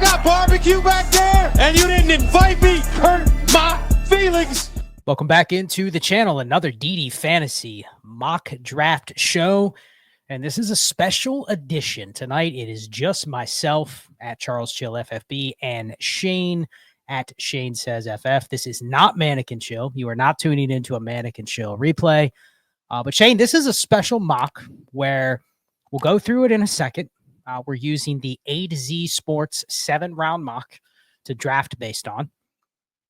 got barbecue back there, and you didn't invite me. Hurt my feelings. Welcome back into the channel, another DD Fantasy Mock Draft show. And this is a special edition. Tonight, it is just myself at Charles Chill FFB and Shane at Shane Says FF. This is not Mannequin Chill. You are not tuning into a Mannequin Chill replay. But Shane, this is a special mock where we'll go through it in a second. We're using the A to Z Sports 7-round mock to draft based on.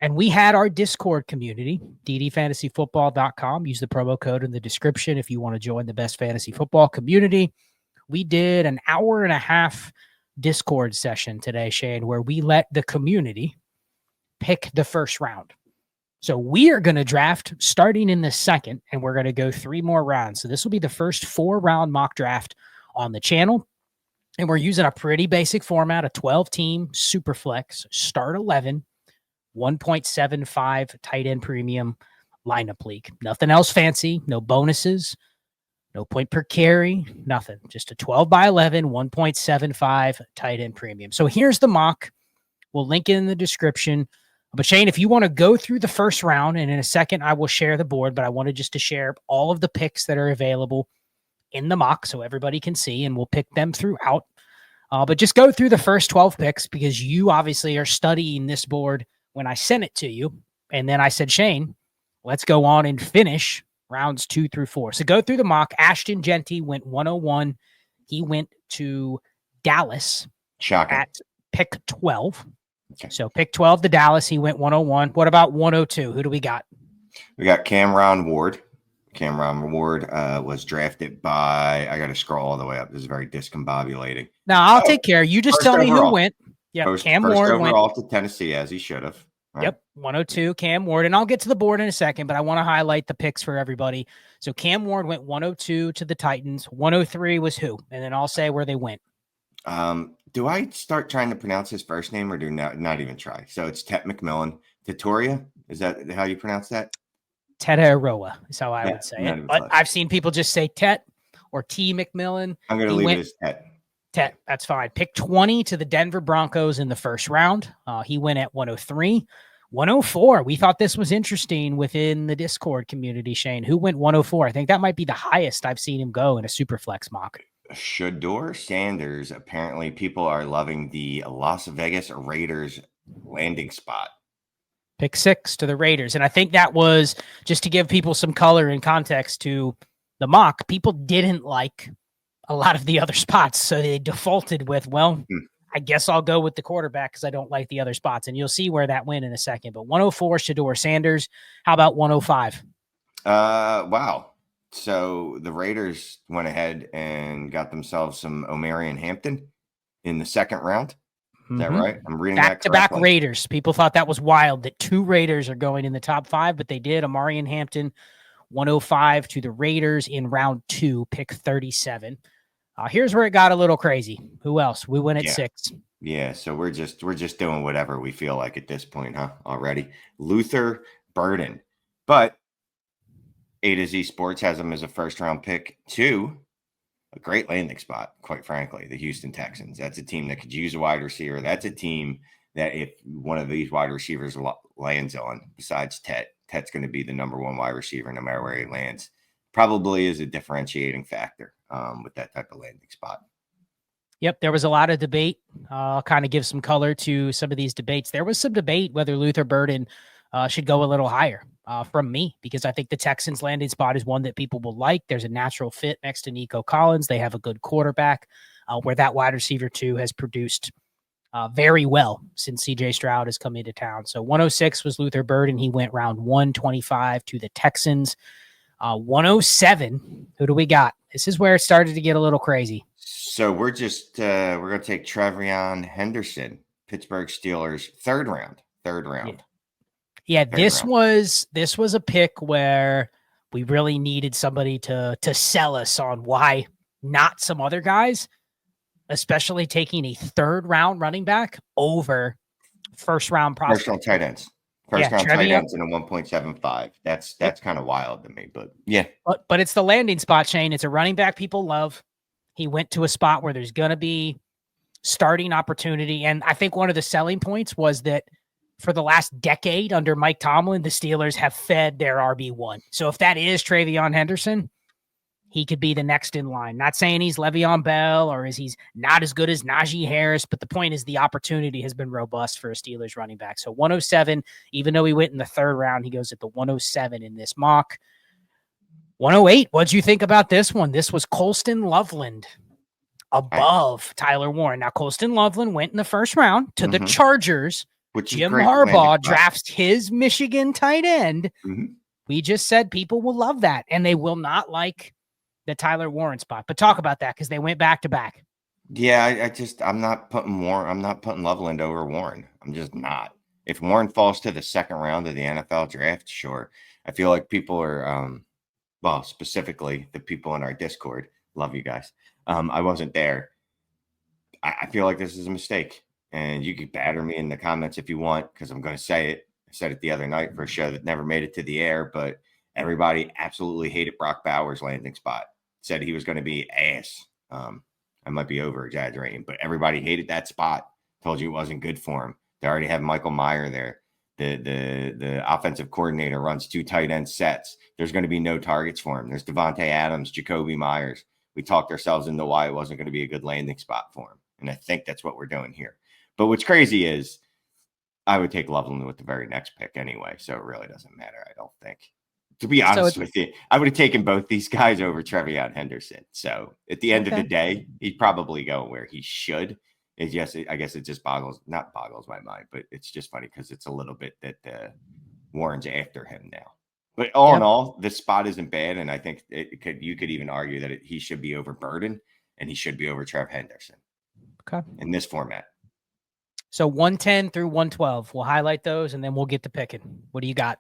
And we had our Discord community, ddfantasyfootball.com. Use the promo code in the description if you want to join the best fantasy football community. We did an hour and a half Discord session today, Shane, where we let the community pick the first round. So we are going to draft starting in the second, and we're going to go 3 more rounds. So this will be the first 4-round mock draft on the channel. And we're using a pretty basic format, a 12-team Superflex, start 11, 1.75 tight end premium lineup league. Nothing else fancy, no bonuses, no point per carry, nothing. Just a 12 by 11, 1.75 tight end premium. So here's the mock. We'll link it in the description. But Shane, if you want to go through the first round, and in a second I will share the board, but I wanted just to share all of the picks that are available in the mock so everybody can see, and we'll pick them throughout. But just go through the first 12 picks because you obviously are studying this board when I sent it to you. And then I said, Shane, let's go on and finish rounds 2 through 4. So go through the mock. Ashton Genty went 101. He went to Dallas. Shocking. At pick 12. Okay. So pick 12 to Dallas. He went 101. What about 102? Who do we got? We got Cameron Ward. Cameron Ward was drafted by, I got to scroll all the way up. This is very discombobulating. Now, I'll take care. You just tell me overall. who went. Yeah, Cam Ward went overall to Tennessee, as he should have. Right? Yep, 102, Cam Ward. And I'll get to the board in a second, but I want to highlight the picks for everybody. So Cam Ward went 102 to the Titans. 103 was who? And then I'll say where they went. Do I start trying to pronounce his first name or do not even try? So it's Tet McMillan. Tatoria? Is that how you pronounce that? Tetaroa is how I would say it. But close. I've seen people just say Tet or T McMillan. I'm going to leave it as Tet. Tet, that's fine. Pick 20 to the Denver Broncos in the first round. He went at 103. 104. We thought this was interesting within the Discord community, Shane. Who went 104? I think that might be the highest I've seen him go in a Superflex mock. Shador Sanders. Apparently, people are loving the Las Vegas Raiders landing spot. Pick 6 to the Raiders. And I think that was just to give people some color and context to the mock. People didn't like a lot of the other spots. So they defaulted with, well, I guess I'll go with the quarterback because I don't like the other spots. And you'll see where that went in a second. But 104, Shador Sanders. How about 105? Wow. So the Raiders went ahead and got themselves some Omarion Hampton in the second round. Is that right? I'm reading back-to-back Raiders. People thought that was wild that 2 Raiders are going in the top 5, but they did. Omarion Hampton, 105 to the Raiders in round 2, pick 37. Here's where it got a little crazy. Who else? We went at 6. Yeah, so we're just doing whatever we feel like at this point, huh? Already. Luther Burden. But A to Z Sports has him as a first-round pick 2. A great landing spot, quite frankly, the Houston Texans. That's a team that could use a wide receiver. That's a team that if one of these wide receivers lands on, besides Tet's going to be the number 1 wide receiver no matter where he lands. Probably is a differentiating factor with that type of landing spot. Yep, there was a lot of debate. I'll kind of give some color to some of these debates. There was some debate whether Luther Burden should go a little higher from me, because I think the Texans landing spot is one that people will like. There's a natural fit next to Nico Collins. They have a good quarterback where that wide receiver 2 has produced very well since CJ Stroud has come into town. So 106 was Luther Burden. He went round 125 to the Texans. 107. Who do we got? This is where it started to get a little crazy. So we're just we're going to take Trevion Henderson, Pittsburgh Steelers, third round. Yeah, this was a pick where we really needed somebody to sell us on why not some other guys, especially taking a 3rd round running back over 1st round prospect. First round tight ends. First round tight ends in a 1.75. That's kind of wild to me, but yeah. But it's the landing spot, Shane. It's a running back people love. He went to a spot where there's going to be starting opportunity. And I think one of the selling points was that for the last decade under Mike Tomlin, the Steelers have fed their RB1. So if that is Travion Henderson, he could be the next in line. Not saying he's Le'Veon Bell or he's not as good as Najee Harris, but the point is the opportunity has been robust for a Steelers running back. So 107, even though he went in the third round, he goes at the 107 in this mock. 108, what'd you think about this one? This was Colston Loveland above Tyler Warren. Now, Colston Loveland went in the first round to the Chargers. Which Jim Harbaugh drafts his Michigan tight end. We just said people will love that, and they will not like the Tyler Warren spot. But talk about that because they went back to back. Yeah, I'm not putting Loveland over Warren. I'm just not. If Warren falls to the second round of the NFL draft, sure. I feel like people are, well, specifically the people in our Discord. Love you guys. I wasn't there. I feel like this is a mistake. And you can batter me in the comments if you want, because I'm going to say it. I said it the other night for a show that never made it to the air, but everybody absolutely hated Brock Bowers' landing spot. Said he was going to be ass. I might be over exaggerating, but everybody hated that spot. Told you it wasn't good for him. They already have Michael Meyer there. The offensive coordinator runs 2 tight end sets. There's going to be no targets for him. There's Devontae Adams, Jacoby Myers. We talked ourselves into why it wasn't going to be a good landing spot for him. And I think that's what we're doing here. But what's crazy is I would take Loveland with the very next pick anyway. So it really doesn't matter, I don't think. To be honest with you, I would have taken both these guys over Travion Henderson. So at the end of the day, he'd probably go where he should. It's just, I guess it just boggles my mind, but it's just funny because it's a little bit that Warren's after him now. But all in all, this spot isn't bad, and I think you could even argue that he should be over Burden and he should be over Trev Henderson. Okay. In this format. So 110 through 112. We'll highlight those, and then we'll get to picking. What do you got?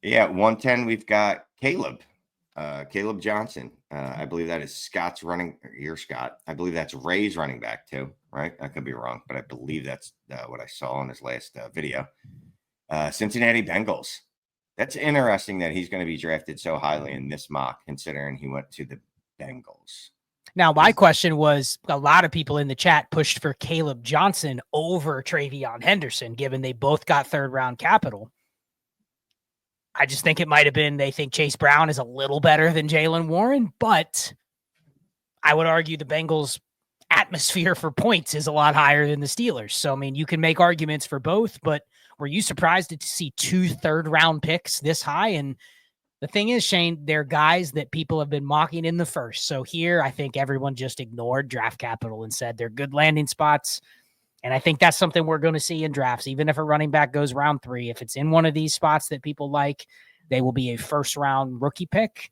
Yeah, 110, we've got Caleb Johnson. I believe that is Scott's running. You're Scott. I believe that's Ray's running back too, right? I could be wrong, but I believe that's what I saw in his last video. Cincinnati Bengals. That's interesting that he's going to be drafted so highly in this mock, considering he went to the Bengals. Now, my question was, a lot of people in the chat pushed for Caleb Johnson over Travion Henderson, given they both got third-round capital. I just think it might have been they think Chase Brown is a little better than Jaylen Warren, but I would argue the Bengals' atmosphere for points is a lot higher than the Steelers. So, I mean, you can make arguments for both, but were you surprised to see 2 third-round picks this high? And the thing is, Shane, they're guys that people have been mocking in the first. So here, I think everyone just ignored draft capital and said they're good landing spots. And I think that's something we're going to see in drafts. Even if a running back goes round 3, if it's in one of these spots that people like, they will be a first-round rookie pick.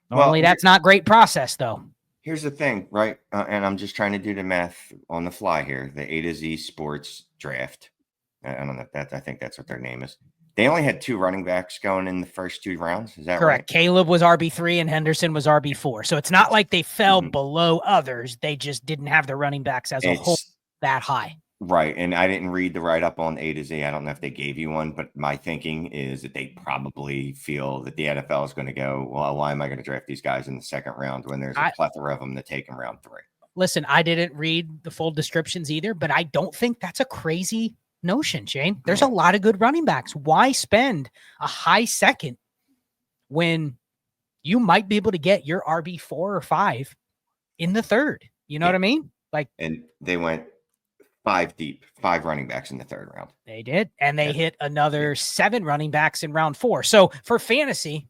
Normally, that's not great process, though. Here's the thing, right? And I'm just trying to do the math on the fly here. The A to Z Sports Draft. I don't know if I think that's what their name is. They only had 2 running backs going in the first 2 rounds. Is that correct? Right? Caleb was RB3 and Henderson was RB4. So it's not like they fell below others. They just didn't have the running backs as a whole that high. Right. And I didn't read the write-up on A to Z. I don't know if they gave you one, but my thinking is that they probably feel that the NFL is going to go, well, why am I going to draft these guys in the second round when there's a plethora of them to take in round 3? Listen, I didn't read the full descriptions either, but I don't think that's a crazy notion, Shane. There's a lot of good running backs. Why spend a high second when you might be able to get your RB4 or 5 in the third? You know what I mean? And they went 5 deep, 5 running backs in the third round. They did. And they hit another 7 running backs in round 4. So for fantasy,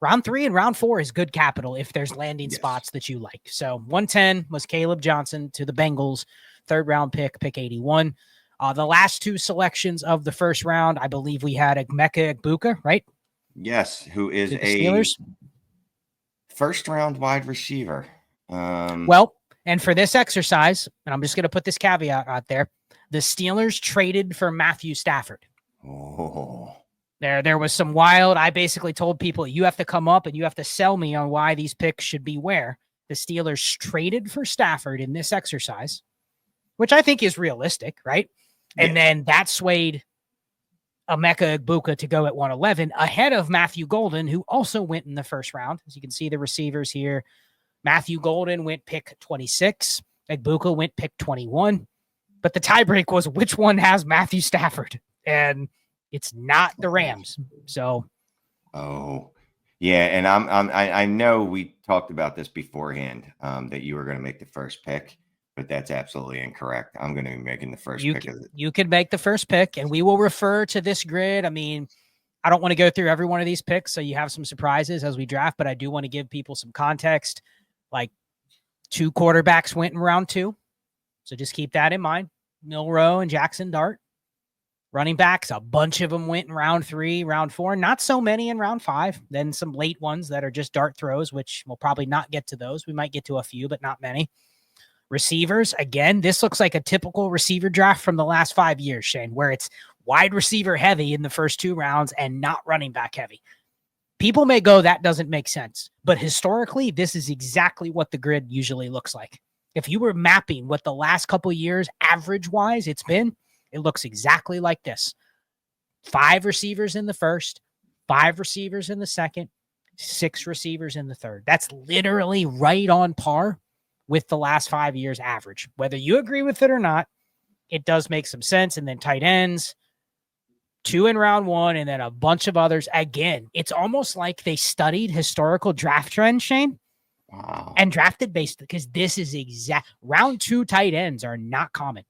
round 3 and round 4 is good capital if there's landing spots that you like. So 110 was Caleb Johnson to the Bengals, third round pick 81. The last 2 selections of the first round, I believe we had Emeka Egbuka, right? Yes, who is a Steelers first round wide receiver. Well, and for this exercise, and I'm just going to put this caveat out there, the Steelers traded for Matthew Stafford. Oh. There was some wild, I basically told people, you have to come up and you have to sell me on why these picks should be where. The Steelers traded for Stafford in this exercise, which I think is realistic, right? And then that swayed Emeka Egbuka to go at 111 ahead of Matthew Golden, who also went in the first round. As you can see, the receivers here. Matthew Golden went pick 26. Egbuka went pick 21, but the tiebreak was which one has Matthew Stafford, and it's not the Rams. So, yeah, and I know we talked about this beforehand, that you were going to make the first pick, but that's absolutely incorrect. I'm going to be making the first pick. You can make the first pick, and we will refer to this grid. I mean, I don't want to go through every one of these picks, so you have some surprises as we draft, but I do want to give people some context. Like 2 quarterbacks went in round 2, so just keep that in mind. Milroe and Jackson Dart. Running backs, a bunch of them went in round 3, round 4, not so many in round 5. Then some late ones that are just dart throws, which we'll probably not get to those. We might get to a few, but not many. Receivers, again, this looks like a typical receiver draft from the last 5 years, Shane, where it's wide receiver heavy in the first 2 rounds and not running back heavy. People may go, that doesn't make sense. But historically, this is exactly what the grid usually looks like. If you were mapping what the last couple of years, average-wise, it's been, it looks exactly like this. 5 receivers in the first, 5 receivers in the second, 6 receivers in the third. That's literally right on par with the last 5 years average. Whether you agree with it or not, it does make some sense. And then tight ends, 2 in round 1, and then a bunch of others. Again, it's almost like they studied historical draft trends, Shane. Wow. And drafted based, because this is round 2 tight ends are not common.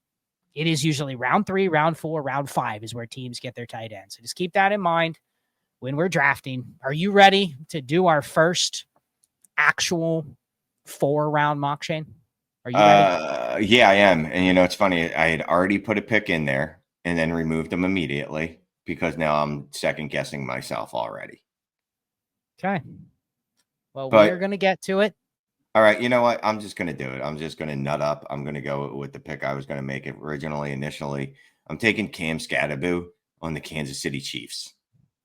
It is usually round 3, round 4, round 5 is where teams get their tight ends. So just keep that in mind when we're drafting. Are you ready to do our first actual 4-round mock, Shane? Are you ready? Yeah, I am. And it's funny. I had already put a pick in there and then removed them immediately because now I'm second guessing myself already. Okay. Well, we're going to get to it. All right, you know what? I'm just going to do it. I'm just going to nut up. I'm going to go with the pick I was going to make it initially. I'm taking Cam Scatterbo on the Kansas City Chiefs.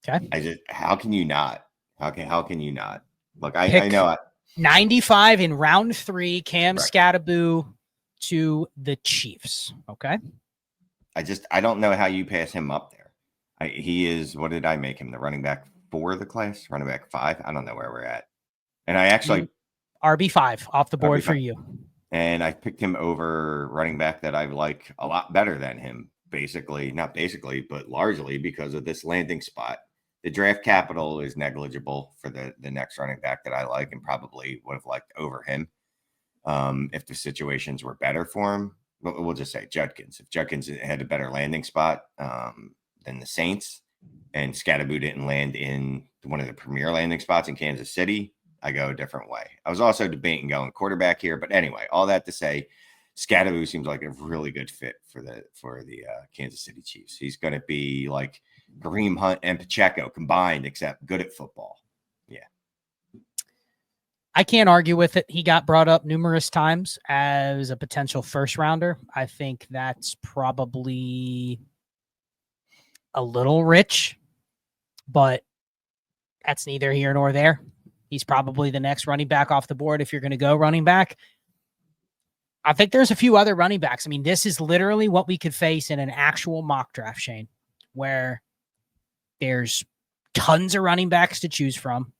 Okay. How can you not? How can you not? Look, I know. 95 in round 3, Cam Scatterbo to the Chiefs. Okay. I don't know how you pass him up there. He is, what did I make him? The running back 4 of the class? Running back 5? I don't know where we're at. And I actually... RB5 off the board for you. And I picked him over running back that I like a lot better than him, but largely because of this landing spot. The draft capital is negligible for the next running back that I like and probably would have liked over him if the situations were better for him. We'll just say Judkins. If Judkins had a better landing spot than the Saints and Scatterbo didn't land in one of the premier landing spots in Kansas City, I go a different way. I was also debating going quarterback here, but anyway, all that to say, Scatterbo seems like a really good fit for the Kansas City Chiefs. He's going to be like Kareem Hunt and Pacheco combined, except good at football. Yeah. I can't argue with it. He got brought up numerous times as a potential first rounder. I think that's probably a little rich, but that's neither here nor there. He's probably the next running back off the board if you're going to go running back. I think there's a few other running backs. I mean, this is literally what we could face in an actual mock draft, Shane, where there's tons of running backs to choose from.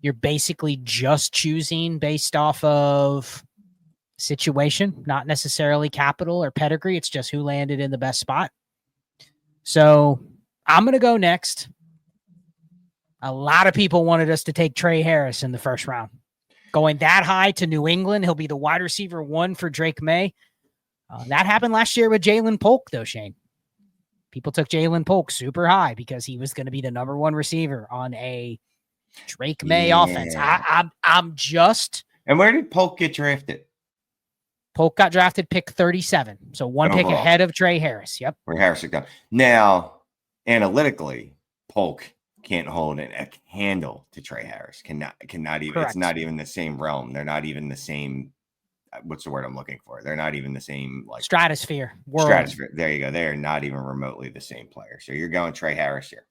You're basically just choosing based off of situation, not necessarily capital or pedigree. It's just who landed in the best spot. So I'm going to go next. A lot of people wanted us to take Trey Harris in the first round. Going that high to New England, he'll be the wide receiver 1 for Drake May. That happened last year with Jalen Polk, though, Shane. People took Jalen Polk super high because he was going to be the number 1 receiver on a Drake May offense. I'm just... And where did Polk get drafted? Polk got drafted pick 37. So 1 pick ahead of Trey Harris. Yep. Where Harris got. Now, analytically, Polk can't hold a candle to Trey Harris. Cannot even. Correct. It's not even the same realm. They're not even the same. What's the word I'm looking for? They're not even the same stratosphere. World. Stratosphere. There you go. They are not even remotely the same player. So you're going Trey Harris here.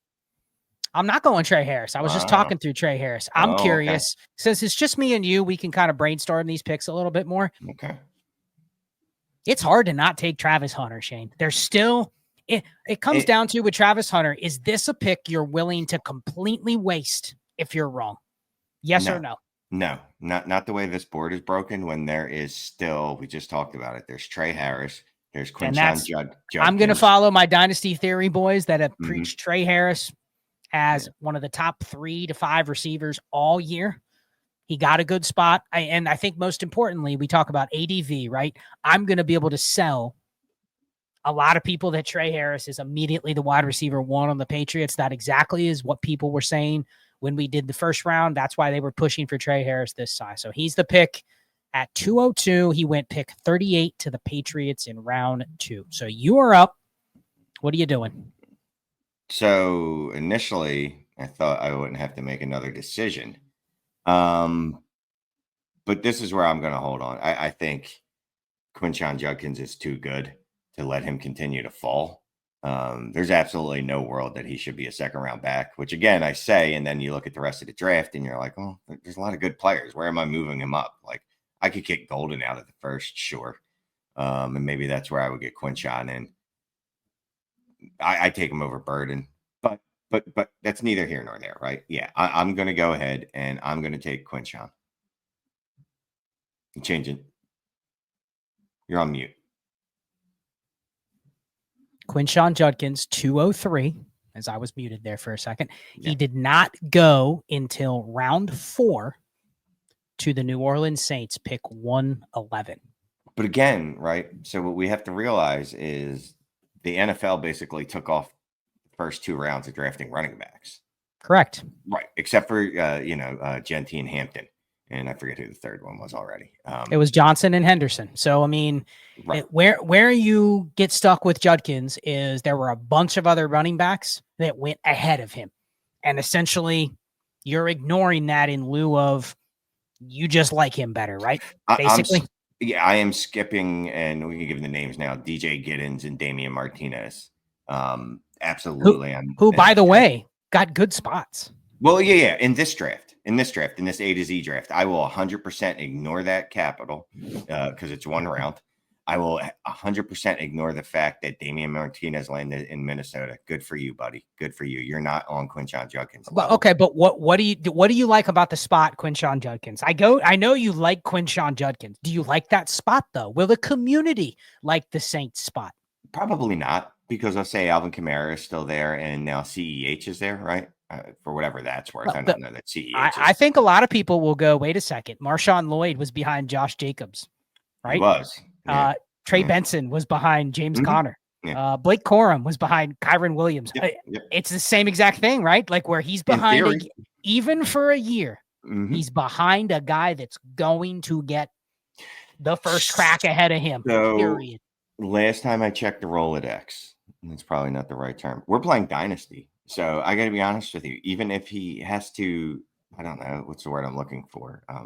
I'm not going Trey Harris. I was just talking through Trey Harris. I'm curious. Okay. Since it's just me and you, we can kind of brainstorm these picks a little bit more. Okay. It's hard to not take Travis Hunter, Shane. There's still... It comes down to with Travis Hunter, is this a pick you're willing to completely waste if you're wrong? Yes or no? No, not the way this board is broken when there is still, we just talked about it. There's Trey Harris. There's And Quinshon I'm going to Judkins. follow my Dynasty Theory boys that have Mhm. preached Trey Harris as one of the top 3 to 5 receivers all year. He got a good spot. And I think most importantly, we talk about ADV, right? I'm going to be able to sell a lot of people that Trey Harris is immediately the wide receiver 1 on the Patriots. That exactly is what people were saying when we did the first round. That's why they were pushing for Trey Harris this size. So he's the pick at 202. He went pick 38 to the Patriots in round 2. So you are up. What are you doing? So initially, I thought I wouldn't have to make another decision. But this is where I'm going to hold on. I think Quinshon Judkins is too good to let him continue to fall. There's absolutely no world that he should be a second round back, which again, I say, and then you look at the rest of the draft and you're like, oh, there's a lot of good players. Where am I moving him up? Like I could kick Golden out of the first, sure. And maybe that's where I would get Quinshon in. I take him over Burden, but that's neither here nor there, right? Yeah, I'm going to go ahead and I'm going to take Quinshon. Change it. You're on mute. Quinshon Judkins, 203, as I was muted there for a second. Yeah. He did not go until round 4 to the New Orleans Saints, pick 111. But again, right? So what we have to realize is the NFL basically took off the first 2 rounds of drafting running backs. Correct. Right. Except for, Genty and Hampton. And I forget who the third one was already. It was Johnson and Henderson. So, I mean, right. Where you get stuck with Judkins is there were a bunch of other running backs that went ahead of him. And essentially, you're ignoring that in lieu of you just like him better, right? Basically. I am skipping, and we can give the names now, DJ Giddens and Damian Martinez. Absolutely. Who by the way, got good spots. Well, yeah. In this A to Z draft, I will 100% ignore that capital because it's 1 round. I will 100% ignore the fact that Damian Martinez landed in Minnesota. Good for you, buddy. Good for you. You're not on Quinshon Judkins. Okay, but what do you like about the spot Quinshon Judkins? I know you like Quinshon Judkins. Do you like that spot though? Will the community like the Saints spot? Probably not, because I'll say Alvin Kamara is still there and now CEH is there, right? For whatever that's worth. Well, I don't know that CEH. I think a lot of people will go, wait a second. Marshawn Lloyd was behind Josh Jacobs, right? He was. Yeah. Trey Benson was behind James Conner. Yeah. Blake Corum was behind Kyron Williams. Yep. It's the same exact thing, right? Like where he's behind, even for a year, he's behind a guy that's going to get the first crack ahead of him. So, period. Last time I checked the Rolodex, that's probably not the right term. We're playing Dynasty. So I got to be honest with you, even if he has to, I don't know, what's the word I'm looking for? I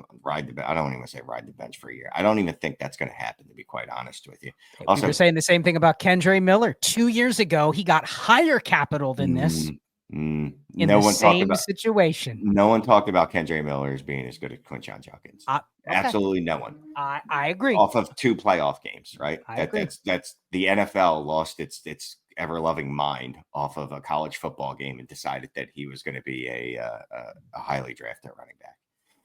don't even say ride the bench for a year. I don't even think that's going to happen, to be quite honest with you. Also, you're saying the same thing about Kendre Miller. 2 years ago, he got higher capital than this in the same situation. No one talked about Kendre Miller as being as good as Quinshon Judkins. Okay. Absolutely no one. I agree. Off of 2 playoff games, right? I agree. That's the NFL lost its ever-loving mind off of a college football game and decided that he was going to be a highly drafted running back.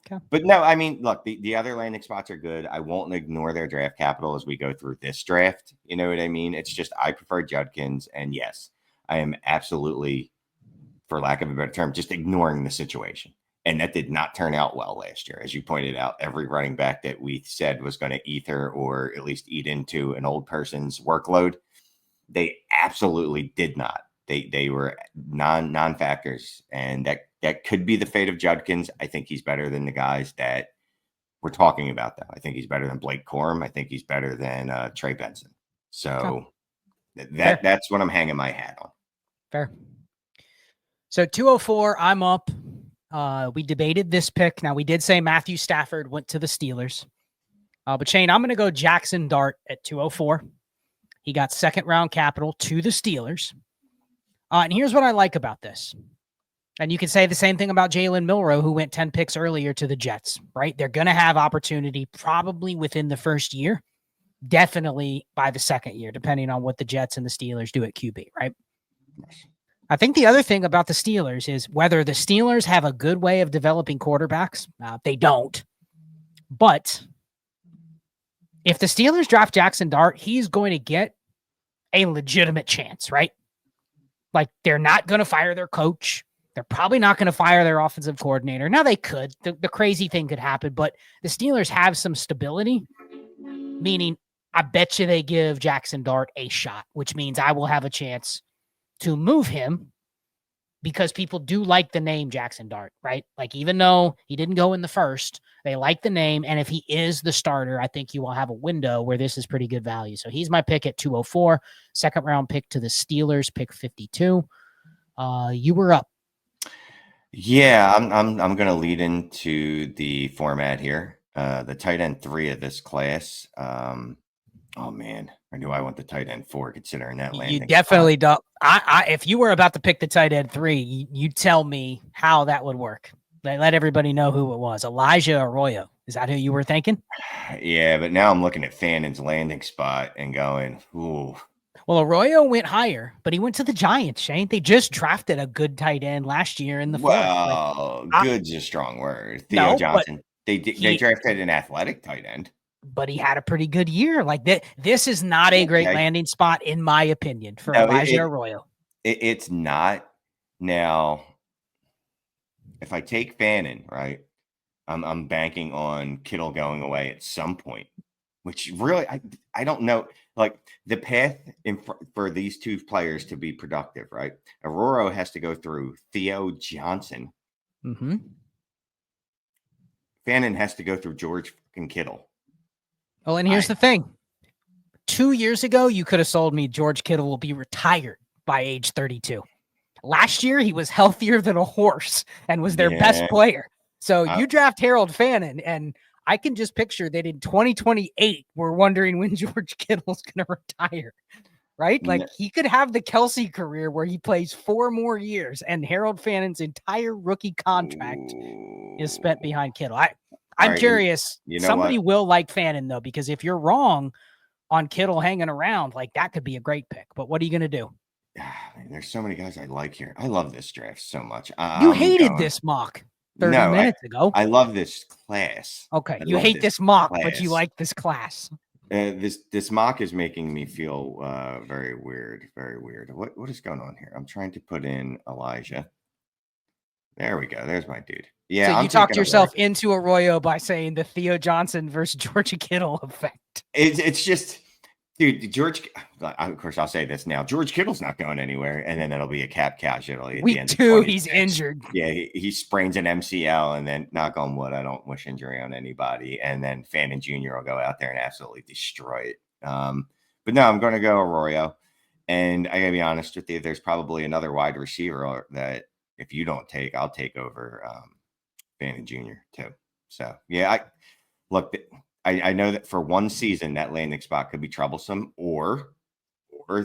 Okay. But no, I mean, look, the other landing spots are good. I won't ignore their draft capital as we go through this draft. You know what I mean? It's just I prefer Judkins, and yes, I am absolutely, for lack of a better term, just ignoring the situation. And that did not turn out well last year. As you pointed out, every running back that we said was going to ether or at least eat into an old person's workload, they absolutely did not. They were non-factors, and that could be the fate of Judkins. I think he's better than the guys that we're talking about, though. I think he's better than Blake Corum. I think he's better than Trey Benson. So that's what I'm hanging my hat on. Fair. So 204, I'm up. We debated this pick. Now, we did say Matthew Stafford went to the Steelers. But Shane, I'm going to go Jackson Dart at 204. He got second-round capital to the Steelers. And here's what I like about this. And you can say the same thing about Jalen Milroe, who went 10 picks earlier to the Jets, right? They're going to have opportunity probably within the first year, definitely by the second year, depending on what the Jets and the Steelers do at QB, right? I think the other thing about the Steelers is whether the Steelers have a good way of developing quarterbacks. They don't. But if the Steelers draft Jackson Dart, he's going to get a legitimate chance, right? Like, they're not going to fire their coach. They're probably not going to fire their offensive coordinator. Now, they could. The crazy thing could happen, but the Steelers have some stability, meaning I bet you they give Jackson Dart a shot, which means I will have a chance to move him because people do like the name Jackson Dart, right? Like, even though he didn't go in the first, they like the name. And if he is the starter, I think you will have a window where this is pretty good value. So he's my pick at 204, second round pick to the Steelers, pick 52. You were up. Yeah, I'm going to lead into the format here. The tight end 3 of this class. Oh man, I knew I want the tight end 4 considering that landing. You definitely don't. If you were about to pick the tight end 3, you tell me how that would work. Let everybody know who it was. Elijah Arroyo. Is that who you were thinking? Yeah, but now I'm looking at Fannon's landing spot and going, ooh. Well, Arroyo went higher, but he went to the Giants, Shane. They just drafted a good tight end last year in the fourth. Well, good's a strong word. Theo Johnson. They drafted an athletic tight end. But he had a pretty good year. Like that. This is not a great landing spot, in my opinion, for Elijah Arroyo. It's not. Now, if I take Fannin, right, I'm banking on Kittle going away at some point, which really I don't know. Like, the path for these two players to be productive, right? Arroyo has to go through Theo Johnson. Mm-hmm. Fannin has to go through George fucking Kittle. Oh, and here's the thing. 2 years ago, you could have sold me George Kittle will be retired by age 32. Last year, he was healthier than a horse and was their best player. So you draft Harold Fannin, and I can just picture that in 2028, we're wondering when George Kittle's going to retire, right? Like, he could have the Kelsey career where he plays 4 more years, and Harold Fannin's entire rookie contract is spent behind Kittle. I'm curious. Somebody will like Fannin, though, because if you're wrong on Kittle hanging around, like, that could be a great pick. But what are you going to do? There's so many guys I like here. I love this draft so much. You hated this mock 30 minutes ago. I love this class. Okay, you hate this mock, but you like this class. This mock is making me feel very weird. Very weird. What is going on here? I'm trying to put in Elijah. There we go. There's my dude. Yeah. So you talked yourself into Arroyo by saying the Theo Johnson versus George Kittle effect. It's just, dude, George, of course, I'll say this now. George Kittle's not going anywhere, and then that'll be a cap casualty at the end of 2026. He's injured. Yeah, he sprains an MCL, and then, knock on wood, I don't wish injury on anybody, and then Fannin Jr. will go out there and absolutely destroy it. But no, I'm going to go Arroyo, and I got to be honest with you, there's probably another wide receiver that if you don't take, I'll take over Fannin Jr. too. So, yeah, I know that for one season that landing spot could be troublesome, or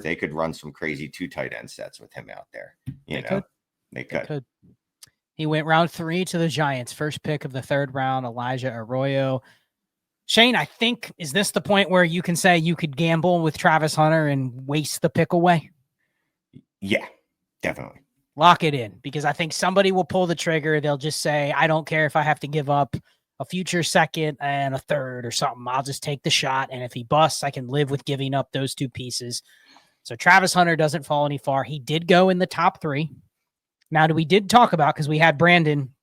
they could run some crazy 2 tight end sets with him out there. They could. He went round 3 to the Giants, first pick of the 3rd round, Elijah Arroyo. Shane, I think, is this the point where you can say you could gamble with Travis Hunter and waste the pick away? Yeah, definitely. Lock it in, because I think somebody will pull the trigger. They'll just say, I don't care if I have to give up a future 2nd and a 3rd or something. I'll just take the shot. And if he busts, I can live with giving up those 2 pieces. So Travis Hunter doesn't fall any far. He did go in the top 3. Now, we did talk about, because we had Brandon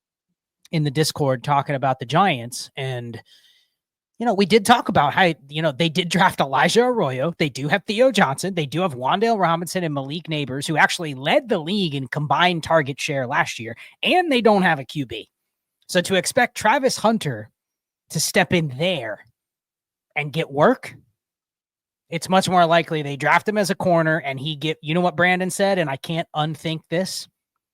in the Discord talking about the Giants, and we did talk about how, they did draft Elijah Arroyo. They do have Theo Johnson. They do have Wan'Dale Robinson and Malik Neighbors, who actually led the league in combined target share last year, and they don't have a QB. So to expect Travis Hunter to step in there and get work, it's much more likely they draft him as a corner and you know what Brandon said, and I can't unthink this.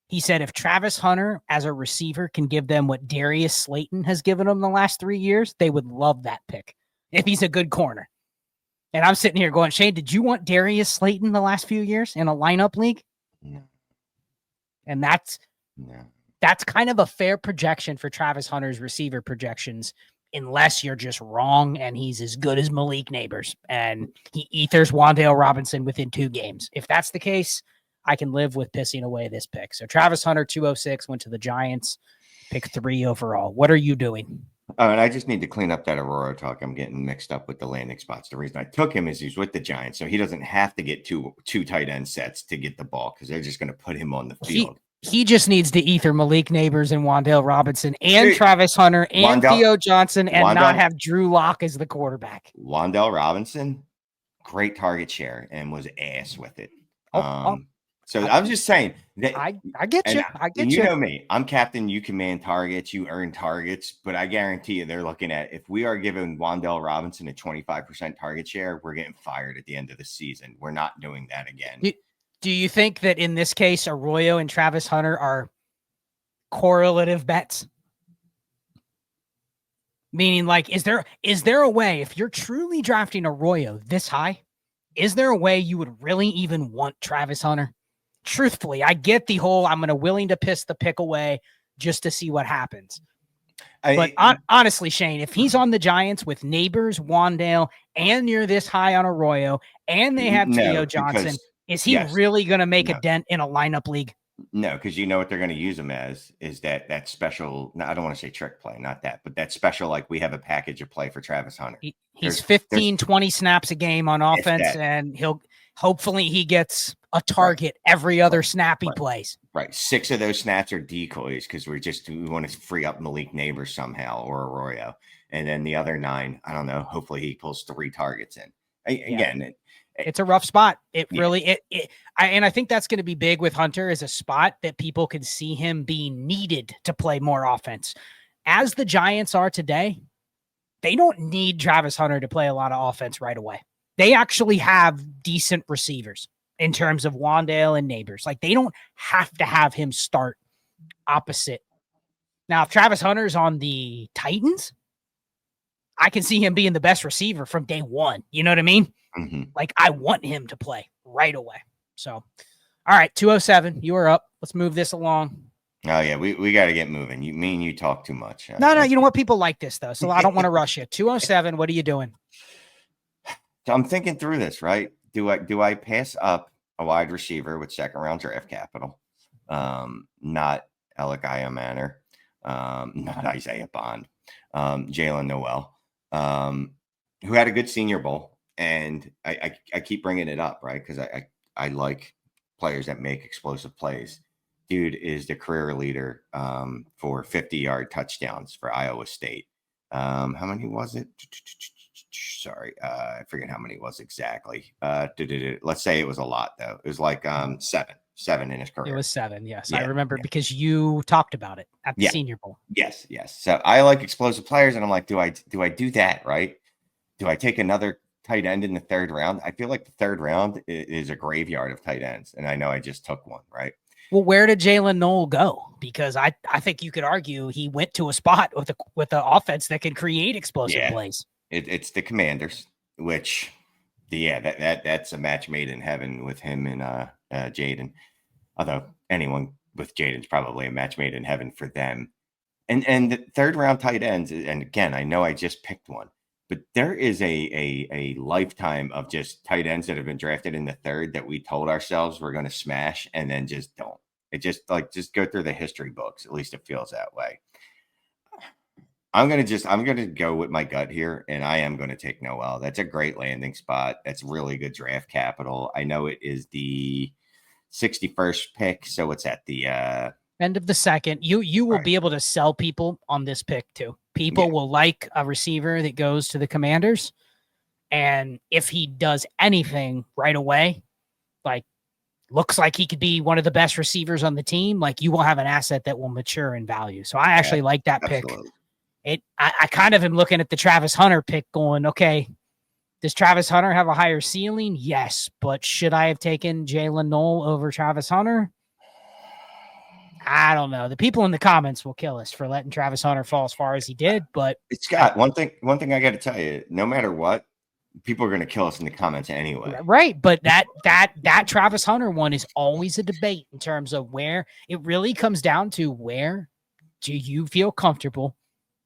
He said if Travis Hunter as a receiver can give them what Darius Slayton has given them the last 3 years, they would love that pick if he's a good corner. And I'm sitting here going, Shane, did you want Darius Slayton the last few years in a lineup league? No. And that's kind of a fair projection for Travis Hunter's receiver projections, unless you're just wrong and he's as good as Malik Neighbors and he ethers Wan'Dale Robinson within 2 games. If that's the case, I can live with pissing away this pick. So Travis Hunter, 206, went to the Giants, pick 3 overall. What are you doing? Oh, and I just need to clean up that Aurora talk. I'm getting mixed up with the landing spots. The reason I took him is he's with the Giants, so he doesn't have to get two tight end sets to get the ball because they're just going to put him on the field. He just needs to ether Malik Neighbors and Wan'Dale Robinson and Travis Hunter and Theo Johnson and not have Drew Lock as the quarterback. Wan'Dale Robinson, great target share and was ass with it. So I'm just saying that I get you. I get you. You know me. I'm captain. You command targets. You earn targets. But I guarantee you, they're looking at if we are giving Wan'Dale Robinson a 25% target share, we're getting fired at the end of the season. We're not doing that again. Do you think that in this case, Arroyo and Travis Hunter are correlative bets? Meaning, like, is there a way, if you're truly drafting Arroyo this high, is there a way you would really even want Travis Hunter? Truthfully, I get the whole I'm willing to piss the pick away just to see what happens. But honestly, Shane, if he's on the Giants with Neighbors, Wan'Dale, and you're this high on Arroyo, and they have Theo Johnson, is he really going to make a dent in a lineup league? No, because you know what they're going to use him as is that special. No, I don't want to say trick play, not that, but that special, like we have a package of play for Travis Hunter. He's 20 snaps a game on offense, and hopefully he gets a target every other snap he plays. Right. 6 of those snaps are decoys because we want to free up Malik Neighbors somehow or Arroyo. And then the other 9, I don't know, hopefully he pulls 3 targets in. Again, it's a rough spot. And I think that's going to be big with Hunter as a spot that people can see him being needed to play more offense. As the Giants are today, they don't need Travis Hunter to play a lot of offense right away. They actually have decent receivers in terms of Wan'Dale and Neighbors. Like, they don't have to have him start opposite. Now, if Travis Hunter's on the Titans, I can see him being the best receiver from day one. You know what I mean? Mm-hmm. Like, I want him to play right away. So, all right, 207, you are up. Let's move this along. Oh, yeah, we got to get moving. You talk too much. No, you know what? People like this, though, so I don't want to rush you. 207, what are you doing? So I'm thinking through this, right? Do I pass up a wide receiver with second-round draft capital? Not Alec Manor, not Isaiah Bond, Jalen Noel, who had a good Senior Bowl. And I keep bringing it up, right? Because I like players that make explosive plays. Dude is the career leader for 50-yard touchdowns for Iowa State. How many was it? Sorry, I forget how many it was exactly. Let's say it was a lot, though. It was like 7 in his career. It was 7, yes. Yeah, I remember because you talked about it at the Senior Bowl. Yes. So I like explosive players, and I'm like, do I do that, right? Do I take another tight end in the 3rd round? I feel like the 3rd round is a graveyard of tight ends, and I know I just took one, right? Well, where did Jalen Noel go? Because I think you could argue he went to a spot with the offense that can create explosive plays. It's the Commanders, which, that's a match made in heaven with him and Jaden. Although anyone with Jaden's probably a match made in heaven for them. And the 3rd round tight ends, and again, I know I just picked one, but there is a lifetime of just tight ends that have been drafted in the 3rd that we told ourselves we're going to smash and then just don't. It just go through the history books. At least it feels that way. I'm going to go with my gut here, and I am going to take Noel. That's a great landing spot. That's really good draft capital. I know it is the 61st pick, so it's at the end of the 2nd. You will be able to sell people on this pick too. People will like a receiver that goes to the Commanders, and if he does anything right away, like looks like he could be one of the best receivers on the team, like you will have an asset that will mature in value. So I actually like that pick. I kind of am looking at the Travis Hunter pick going, okay, does Travis Hunter have a higher ceiling? Yes, but should I have taken Jalen Noel over Travis Hunter? I don't know. The people in the comments will kill us for letting Travis Hunter fall as far as he did, but Scott, one thing I got to tell you, no matter what, people are going to kill us in the comments anyway. Right, but that Travis Hunter one is always a debate in terms of where it really comes down to where do you feel comfortable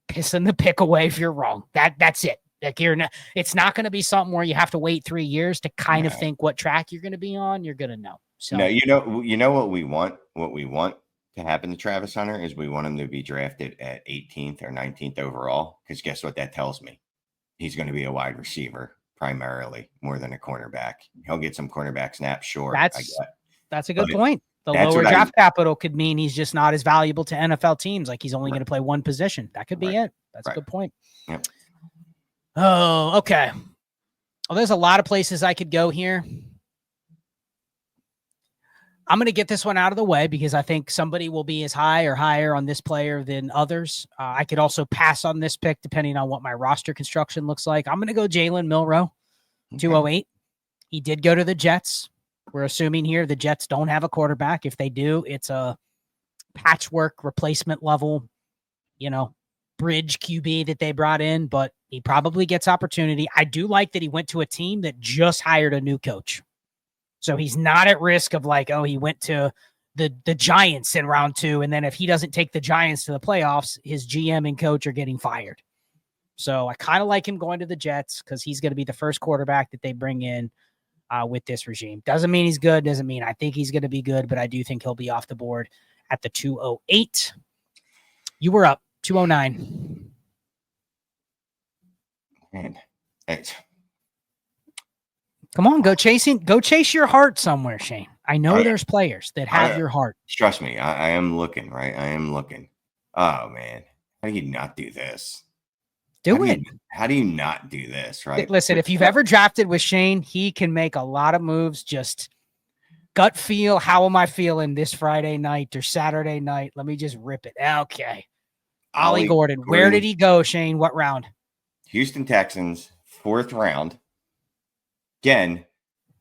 pissing the pick away if you're wrong. That's it. Like it's not going to be something where you have to wait 3 years to kind of think what track you're going to be on. You're going to know. So no, you know what we want. What we want to happen to Travis Hunter is we want him to be drafted at 18th or 19th overall. Because guess what that tells me? He's going to be a wide receiver primarily more than a cornerback. He'll get some cornerback snaps, sure. That's a good point. The lower draft capital could mean he's just not as valuable to NFL teams. Like he's only going to play one position. That could be it. That's a good point. Yep. Oh, okay. Well, there's a lot of places I could go here. I'm going to get this one out of the way because I think somebody will be as high or higher on this player than others. I could also pass on this pick depending on what my roster construction looks like. I'm going to go Jalen Milroe, 208. He did go to the Jets. We're assuming here the Jets don't have a quarterback. If they do, it's a patchwork replacement level, bridge QB that they brought in, but he probably gets opportunity. I do like that he went to a team that just hired a new coach. So he's not at risk of he went to the Giants in round 2. And then if he doesn't take the Giants to the playoffs, his GM and coach are getting fired. So I kind of like him going to the Jets because he's going to be the first quarterback that they bring in with this regime. Doesn't mean he's good. Doesn't mean I think he's going to be good, but I do think he'll be off the board at the 208. You were up 209. Man, come on, go chase your heart somewhere, Shane. I know there's players that have your heart. Trust me, I am looking, right? I am looking. Oh man, how do you not do this? How do you not do this, right? Listen, if you've ever drafted with Shane, he can make a lot of moves. Just gut feel. How am I feeling this Friday night or Saturday night? Let me just rip it. Okay. Ollie Gordon. Where did he go, Shane? What round? Houston Texans, 4th round. Again,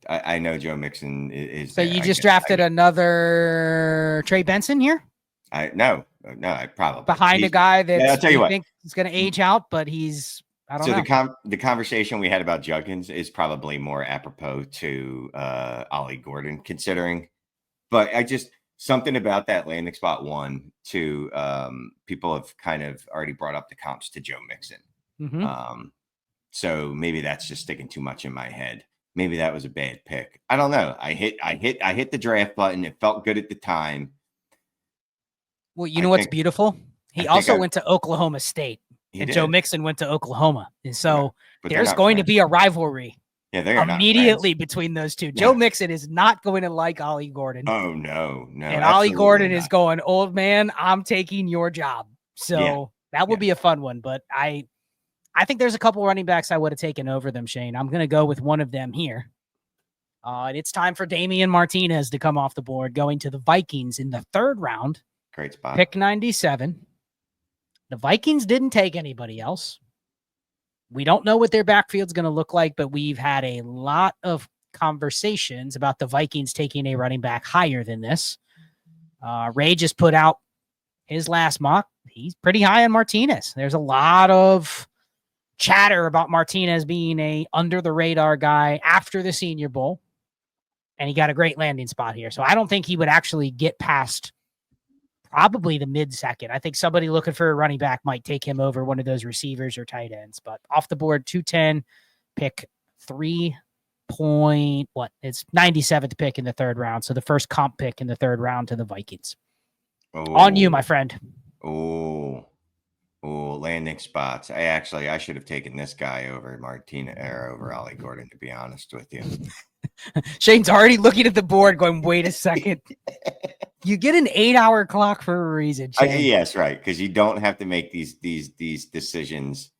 I know Joe Mixon is. So you just drafted another Trey Benson here? No, I probably behind a guy that I'll tell you what, think is going to age out, but I don't know. The conversation we had about Judkins is probably more apropos to Ollie Gordon, considering. But something about that landing spot 1 to people have kind of already brought up the comps to Joe Mixon. Mm-hmm. So maybe that's just sticking too much in my head. Maybe that was a bad pick. I don't know. I hit the draft button. It felt good at the time. Well, you know what's beautiful? He also went to Oklahoma State, and Joe Mixon went to Oklahoma. And so there's going to be a rivalry immediately between those two. Joe Mixon is not going to like Ollie Gordon. Oh, no. And Ollie Gordon is going, old man, I'm taking your job. So that will be a fun one. But I think there's a couple running backs I would have taken over them, Shane. I'm going to go with one of them here. And it's time for Damian Martinez to come off the board, going to the Vikings in the 3rd round. Great spot. Pick 97. The Vikings didn't take anybody else. We don't know what their backfield's going to look like, but we've had a lot of conversations about the Vikings taking a running back higher than this. Ray just put out his last mock. He's pretty high on Martinez. There's a lot of chatter about Martinez being a under-the-radar guy after the Senior Bowl, and he got a great landing spot here. So I don't think he would actually get past probably the mid-second. I think somebody looking for a running back might take him over one of those receivers or tight ends. But off the board, 210, pick it's 97th pick in the 3rd round. So the first comp pick in the 3rd round to the Vikings. On you, my friend. Oh, landing spots. I should have taken this guy over Martinez or over Ollie Gordon, to be honest with you. Shane's already looking at the board going, wait a second. You get an 8-hour clock for a reason. Yes, right. Because you don't have to make these decisions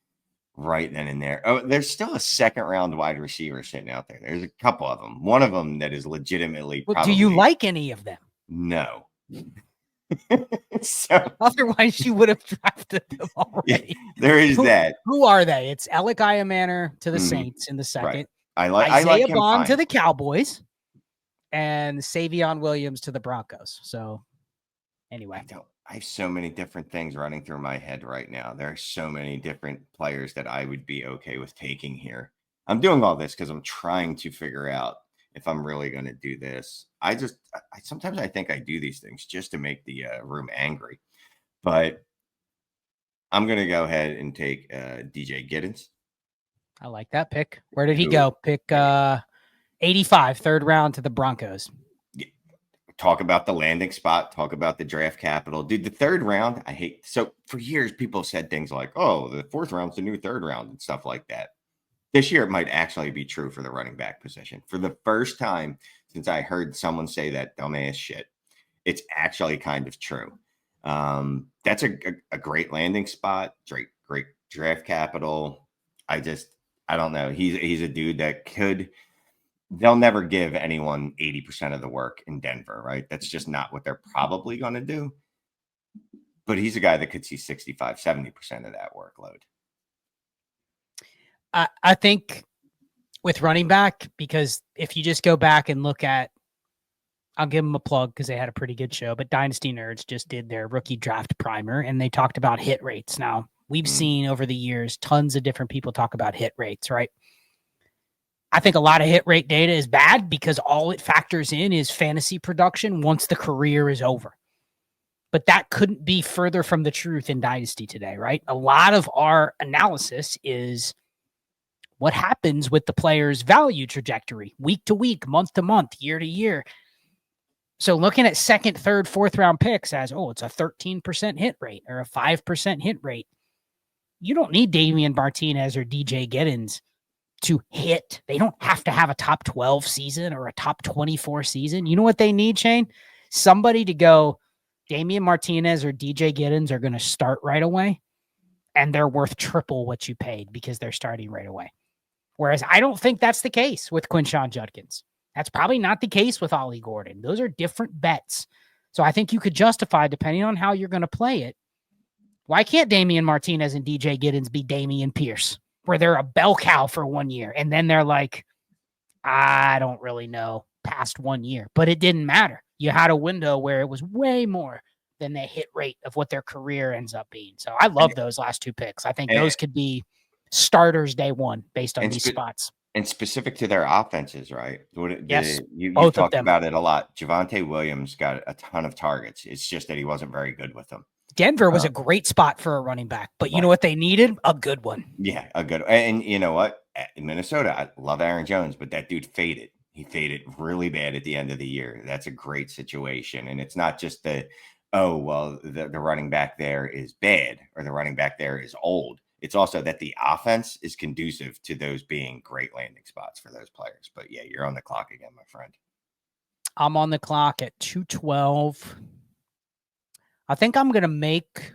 right then and there. Oh, there's still a 2nd round wide receiver sitting out there. There's a couple of them. One of them that is legitimately. Well, do you like any of them? No. So otherwise you would have drafted them already. There is that. Who are they? It's Alec Iamanair to the Saints in the 2nd. Right. Isaiah Bond to the Cowboys, and Savion Williams to the Broncos. So anyway, I have so many different things running through my head right now. There are so many different players that I would be okay with taking here. I'm doing all this because I'm trying to figure out if I'm really going to do this. Sometimes I think I do these things just to make the room angry, but I'm going to go ahead and take DJ Giddens. I like that pick. Where did he go? Pick 85, 3rd round to the Broncos. talk about the landing spot, talk about the draft capital. Dude, the third round, I hate. So for years, people have said things like, oh, the fourth round's the new third round and stuff like that. This year, it might actually be true for the running back position. For the first time since I heard someone say that dumbass shit, it's actually kind of true. That's a great landing spot, great draft capital. I don't know. He's a dude that they'll never give anyone 80% of the work in Denver, right? That's just not what they're probably going to do. But he's a guy that could see 65, 70% of that workload. I think with running back, because if you just go back and look at, I'll give them a plug because they had a pretty good show, but Dynasty Nerds just did their rookie draft primer and they talked about hit rates. Now, we've seen over the years tons of different people talk about hit rates, right? I think a lot of hit rate data is bad because all it factors in is fantasy production once the career is over. But that couldn't be further from the truth in Dynasty today, right? A lot of our analysis is what happens with the player's value trajectory week to week, month to month, year to year. So looking at second, third, fourth round picks as, it's a 13% hit rate or a 5% hit rate. You don't need Damian Martinez or DJ Giddens to hit. They don't have to have a top 12 season or a top 24 season. You know what they need, Shane? Somebody to go, Damian Martinez or DJ Giddens are going to start right away, and they're worth triple what you paid because they're starting right away. Whereas I don't think that's the case with Quinshon Judkins. That's probably not the case with Ollie Gordon. Those are different bets. So I think you could justify, depending on how you're going to play it, why can't Damian Martinez and DJ Giddens be Damian Pierce, where they're a bell cow for 1 year, and then they're like, I don't really know, past 1 year. But it didn't matter. You had a window where it was way more than the hit rate of what their career ends up being. So I love those last two picks. I think those could be starters day one based on these spots. And specific to their offenses, right? Yes, you both talked of them. about it a lot. Javonte Williams got a ton of targets. It's just that he wasn't very good with them. Denver was a great spot for a running back, but you know what they needed? A good one. Yeah, a good. And you know what? In Minnesota, I love Aaron Jones, but that dude faded. He faded really bad at the end of the year. That's a great situation. And it's not just the running back there is bad or the running back there is old. It's also that the offense is conducive to those being great landing spots for those players. But yeah, you're on the clock again, my friend. I'm on the clock at 2:12. I think I'm going to make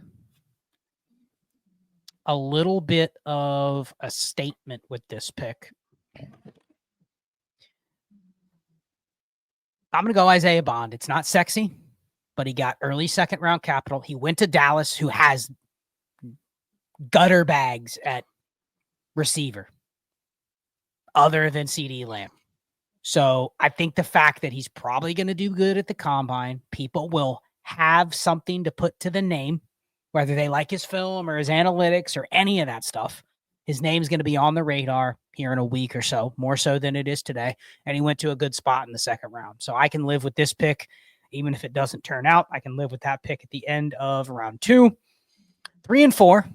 a little bit of a statement with this pick. I'm going to go Isaiah Bond. It's not sexy, but he got early second round capital. He went to Dallas, who has gutter bags at receiver other than CD Lamb. So I think the fact that he's probably going to do good at the combine, people will have something to put to the name, whether they like his film or his analytics or any of that stuff. His name's going to be on the radar here in a week or so, more so than it is today. And he went to a good spot in the second round. So I can live with this pick. Even if it doesn't turn out, I can live with that pick at the end of round 2. 3 and 4.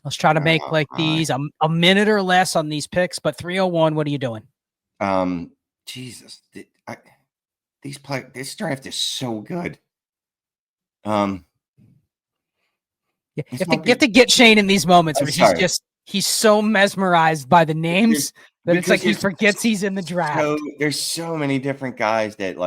Let's try to make these a minute or less on these picks, but 301, what are you doing? Jesus. This draft is so good. You have to get Shane in these moments where he's so mesmerized by the names that it's like he forgets he's in the draft. So, there's so many different guys that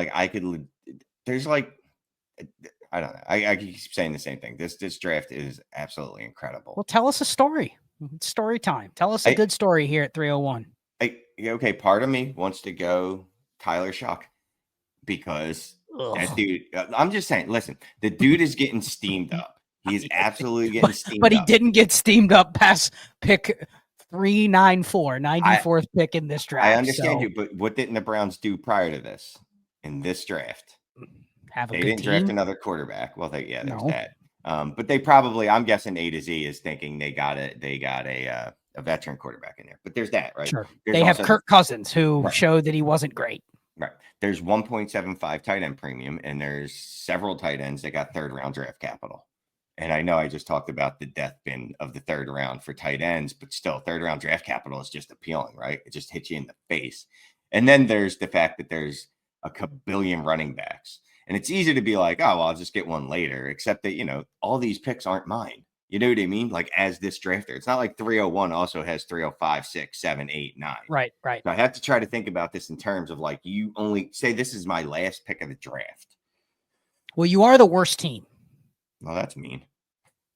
I don't know. I keep saying the same thing. This draft is absolutely incredible. Well, tell us a story. It's story time. Tell us a good story here at 301. Okay, part of me wants to go Tyler Shock because that dude, I'm just saying, listen, the dude is getting steamed up. He's absolutely getting steamed up. But he didn't get steamed up past pick 394, 94th pick in this draft. I understand you, but what didn't the Browns do prior to this in this draft? They didn't draft another quarterback. Well, there's that. But they probably, I'm guessing A to Z is thinking they got a veteran quarterback in there. But there's that, right? Sure. They have Kirk Cousins, who showed that he wasn't great. Right. There's 1.75 tight end premium, and there's several tight ends that got third round draft capital. And I know I just talked about the death bin of the third round for tight ends, but still, third round draft capital is just appealing, right? It just hits you in the face. And then there's the fact that there's a billion running backs. And it's easy to be like, oh, well, I'll just get one later, except that, all these picks aren't mine. You know what I mean? Like as this drafter, it's not like 301 also has 305, 6, 7, 8, 9. Right. So I have to try to think about this in terms of like, you only say this is my last pick of the draft. Well, you are the worst team. Well, that's mean.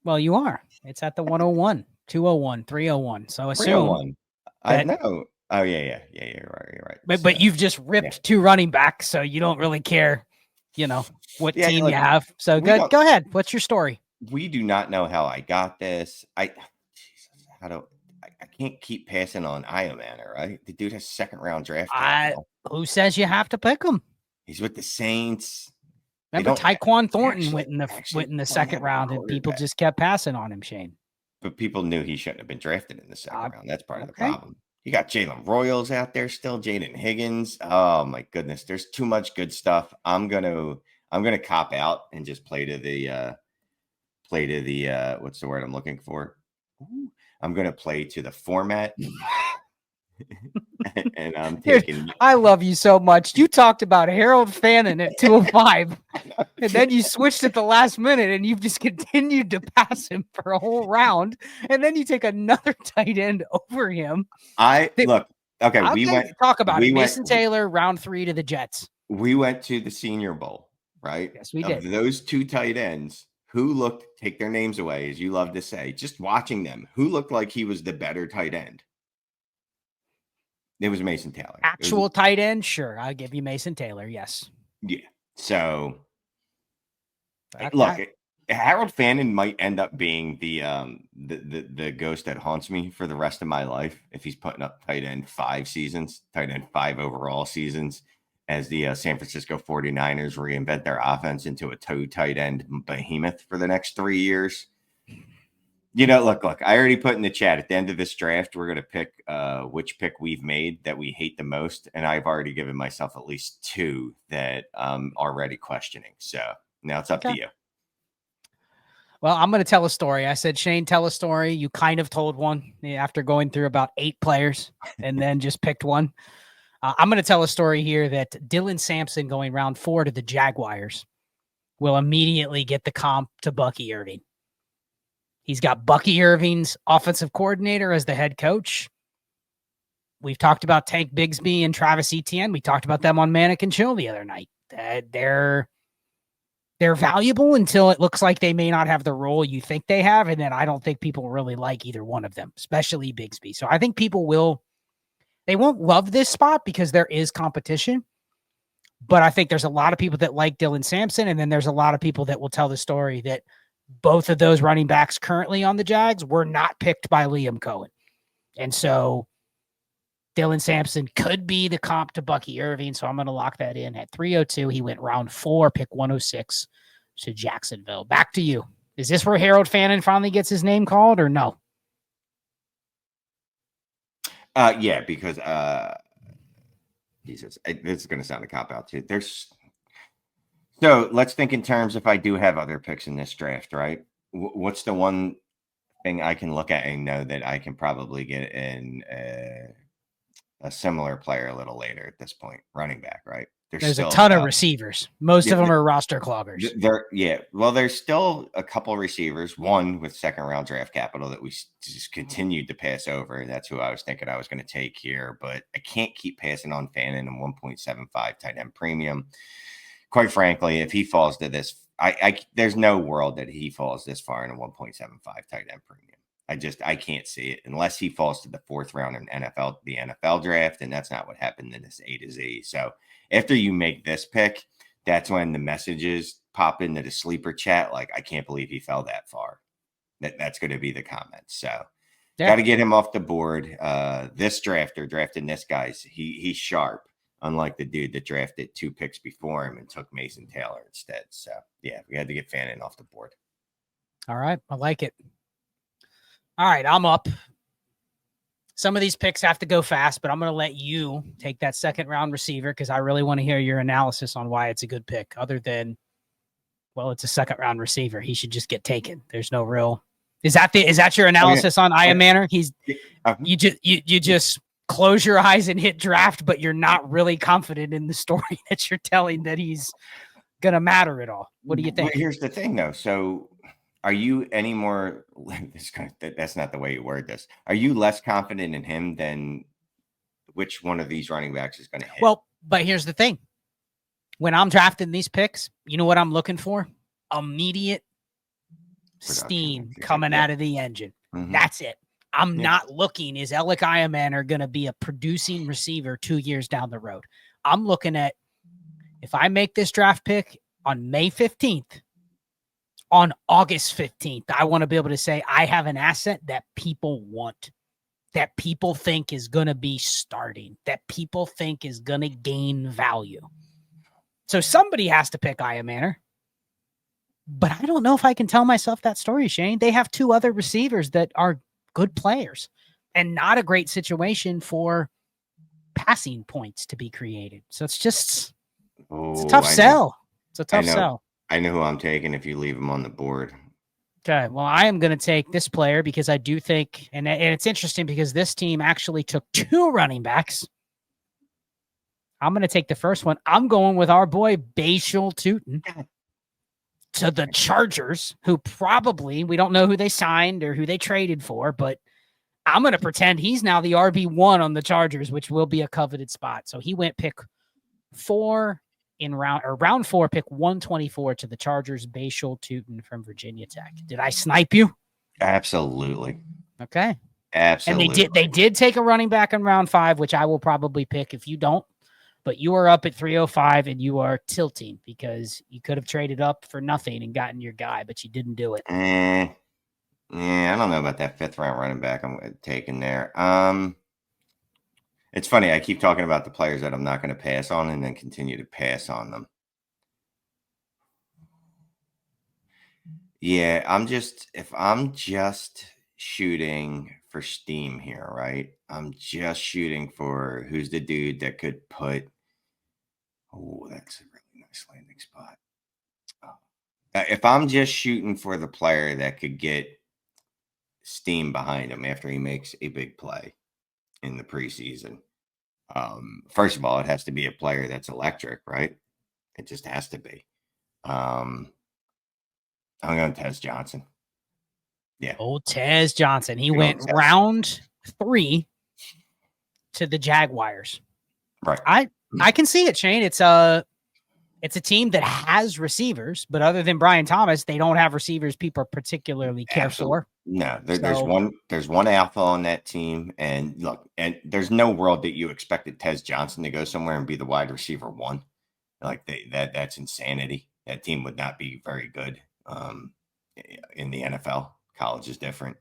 Well, you are. It's at the 101, 201, 301. So assume 301. I know. Oh yeah. You're right. But you've just ripped two running backs, so you don't really care, what team you have. So go ahead. What's your story? We do not know how I got this. I can't keep passing on Iomanner, right? The dude has second round draft. Who says you have to pick him? He's with the Saints. Remember, Tyquan Thornton went in the second round, and people just kept passing on him, Shane. But people knew he shouldn't have been drafted in the second round. That's part of the problem. You got Jalen Royals out there still, Jaden Higgins. Oh my goodness, there's too much good stuff. I'm gonna cop out and just play to the what's the word I'm looking for? I'm gonna play to the format. And I'm taking. Dude, I love you so much. You talked about Harold Fannin at 205, and then you switched at the last minute, and you've just continued to pass him for a whole round, and then you take another tight end over him. Talk about it. Mason Taylor, round 3 to the Jets. We went to the Senior Bowl, right? Yes, we did. Of those two tight ends, who looked, take their names away, as you love to say, just watching them, who looked like he was the better tight end? It was Mason Taylor. Actual tight end? Sure. I'll give you Mason Taylor. Yes. Yeah. So, look, Harold Fannin might end up being the ghost that haunts me for the rest of my life if he's putting up tight end 5 overall seasons, as the San Francisco 49ers reinvent their offense into a two tight end behemoth for the next 3 years. Look, I already put in the chat at the end of this draft, we're going to pick which pick we've made that we hate the most. And I've already given myself at least 2 that I'm already questioning. So now it's up to you. Well, I'm going to tell a story. I said, Shane, tell a story. You kind of told one after going through about 8 players and then just picked one. I'm going to tell a story here that Dylan Sampson going round 4 to the Jaguars will immediately get the comp to Bucky Irving. He's got Bucky Irving's offensive coordinator as the head coach. We've talked about Tank Bigsby and Travis Etienne. We talked about them on Manic and Chill the other night. They're valuable until it looks like they may not have the role you think they have, and then I don't think people really like either one of them, especially Bigsby. So I think people won't love this spot because there is competition, but I think there's a lot of people that like Dylan Sampson, and then there's a lot of people that will tell the story that both of those running backs currently on the Jags were not picked by Liam Cohen. And so Dylan Sampson could be the comp to Bucky Irving. So I'm going to lock that in at 302. He went round 4, pick 106 to Jacksonville. Back to you. Is this where Harold Fannin finally gets his name called or no? Yeah, because this is going to sound a cop out too. So let's think in terms if I do have other picks in this draft, right? What's the one thing I can look at and know that I can probably get in a similar player a little later at this point? Running back, right? There's a ton of receivers. Most of them are roster cloggers. Well, there's still a couple receivers, one with second round draft capital that we just continued to pass over. That's who I was thinking I was going to take here, but I can't keep passing on Fannin and 1.75 tight end premium. Quite frankly, if he falls to this, there's no world that he falls this far in a 1.75 tight end premium. I can't see it unless he falls to the 4th round in the NFL draft, and that's not what happened in this A to Z. So after you make this pick, that's when the messages pop into the sleeper chat. Like, I can't believe he fell that far. That's going to be the comments. So got to get him off the board. This drafter drafting this guy's he's sharp. Unlike the dude that drafted 2 picks before him and took Mason Taylor instead. So, yeah, we had to get Fannin off the board. All right. I like it. All right. I'm up. Some of these picks have to go fast, but I'm going to let you take that second round receiver because I really want to hear your analysis on why it's a good pick other than, well, it's a second round receiver. He should just get taken. There's no real. Is that your analysis on Iomanner? You just close your eyes and hit draft, but you're not really confident in the story that you're telling that he's going to matter at all. What do you think? Well, here's the thing, though. So are you any more that's not the way you word this. Are you less confident in him than which one of these running backs is going to hit? Well, but here's the thing. When I'm drafting these picks, you know what I'm looking for? Immediate steam coming out of the engine. Mm-hmm. That's it. I'm not looking, is Alec Iamaner going to be a producing receiver 2 years down the road? I'm looking at, if I make this draft pick on May 15th, on August 15th, I want to be able to say I have an asset that people want, that people think is going to be starting, that people think is going to gain value. So somebody has to pick Iamaner. But I don't know if I can tell myself that story, Shane. They have 2 other receivers that are good players and not a great situation for passing points to be created. So it's just it's a tough sell. It's a tough sell. I know who I'm taking if you leave him on the board. Okay, well, I am going to take this player because I do think, and it's interesting because this team actually took 2 running backs. I'm going to take the first one. I'm going with our boy Bashal Tootin to the Chargers, who probably, we don't know who they signed or who they traded for, but I'm going to pretend he's now the RB1 on the Chargers, which will be a coveted spot. So he went pick 4 in round 4, pick 124 to the Chargers, Bashal Tootin from Virginia Tech. Did I snipe you? Absolutely. Okay. Absolutely. And they did take a running back in round 5, which I will probably pick if you don't. But you are up at 305 and you are tilting because you could have traded up for nothing and gotten your guy, but you didn't do it. Yeah, I don't know about that 5th round running back I'm taking there. It's funny. I keep talking about the players that I'm not going to pass on and then continue to pass on them. Yeah, if I'm just shooting for steam here, right? I'm just shooting for who's the dude that could put, that's a really nice landing spot. If I'm just shooting for the player that could get steam behind him after he makes a big play in the preseason, first of all, it has to be a player that's electric, right? It just has to be. I'm going Tez Johnson. Yeah. Old Tez Johnson. He went round 3 to the Jaguars. Right. I can see it, Shane. It's a team that has receivers, but other than Brian Thomas, they don't have receivers people particularly care for. No, there's one alpha on that team. And look, and there's no world that you expected Tez Johnson to go somewhere and be the wide receiver 1. Like that's insanity. That team would not be very good in the NFL. College is different.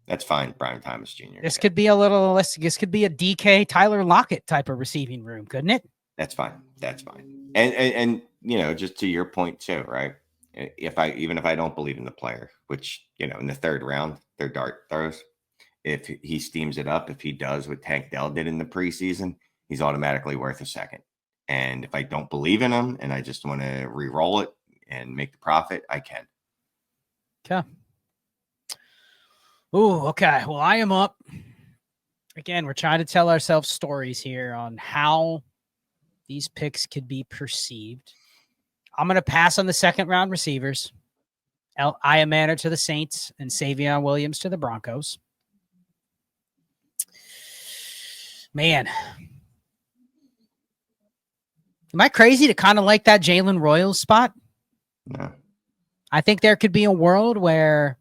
That's fine, Brian Thomas Jr. This could be a DK Tyler Lockett type of receiving room, couldn't it? That's fine. That's fine. And you know, just to your point too, right? Even if I don't believe in the player, which, you know, in the 3rd round, their dart throws, if he steams it up, if he does what Tank Dell did in the preseason, he's automatically worth a 2nd. And if I don't believe in him and I just want to re-roll it and make the profit, I can. Okay. Oh, okay. Well, I am up. Again, we're trying to tell ourselves stories here on how these picks could be perceived. I'm going to pass on the 2nd round receivers. Iamaner to the Saints and Savion Williams to the Broncos. Man. Am I crazy to kind of like that Jalen Royals spot? No. I think there could be a world where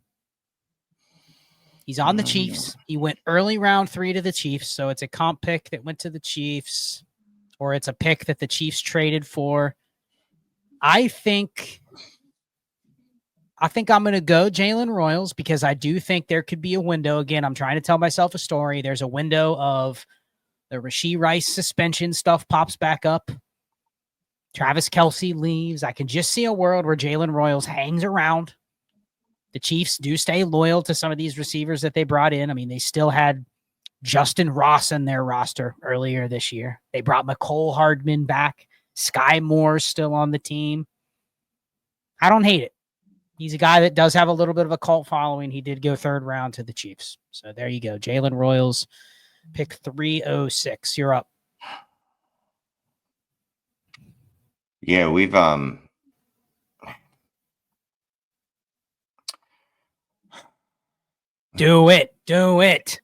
he's on the Chiefs. He went early round 3 to the Chiefs. So it's a comp pick that went to the Chiefs, or it's a pick that the Chiefs traded for. I think I'm going to go Jalen Royals because I do think there could be a window. Again, I'm trying to tell myself a story. There's a window of the Rashee Rice suspension stuff pops back up. Travis Kelce leaves. I can just see a world where Jalen Royals hangs around. The Chiefs do stay loyal to some of these receivers that they brought in. I mean, they still had Justin Ross in their roster earlier this year. They brought McCole Hardman back. Sky Moore's still on the team. I don't hate it. He's a guy that does have a little bit of a cult following. He did go 3rd round to the Chiefs. So there you go. Jalen Royals Pick 306. You're up. Yeah, we've Do it. Do it.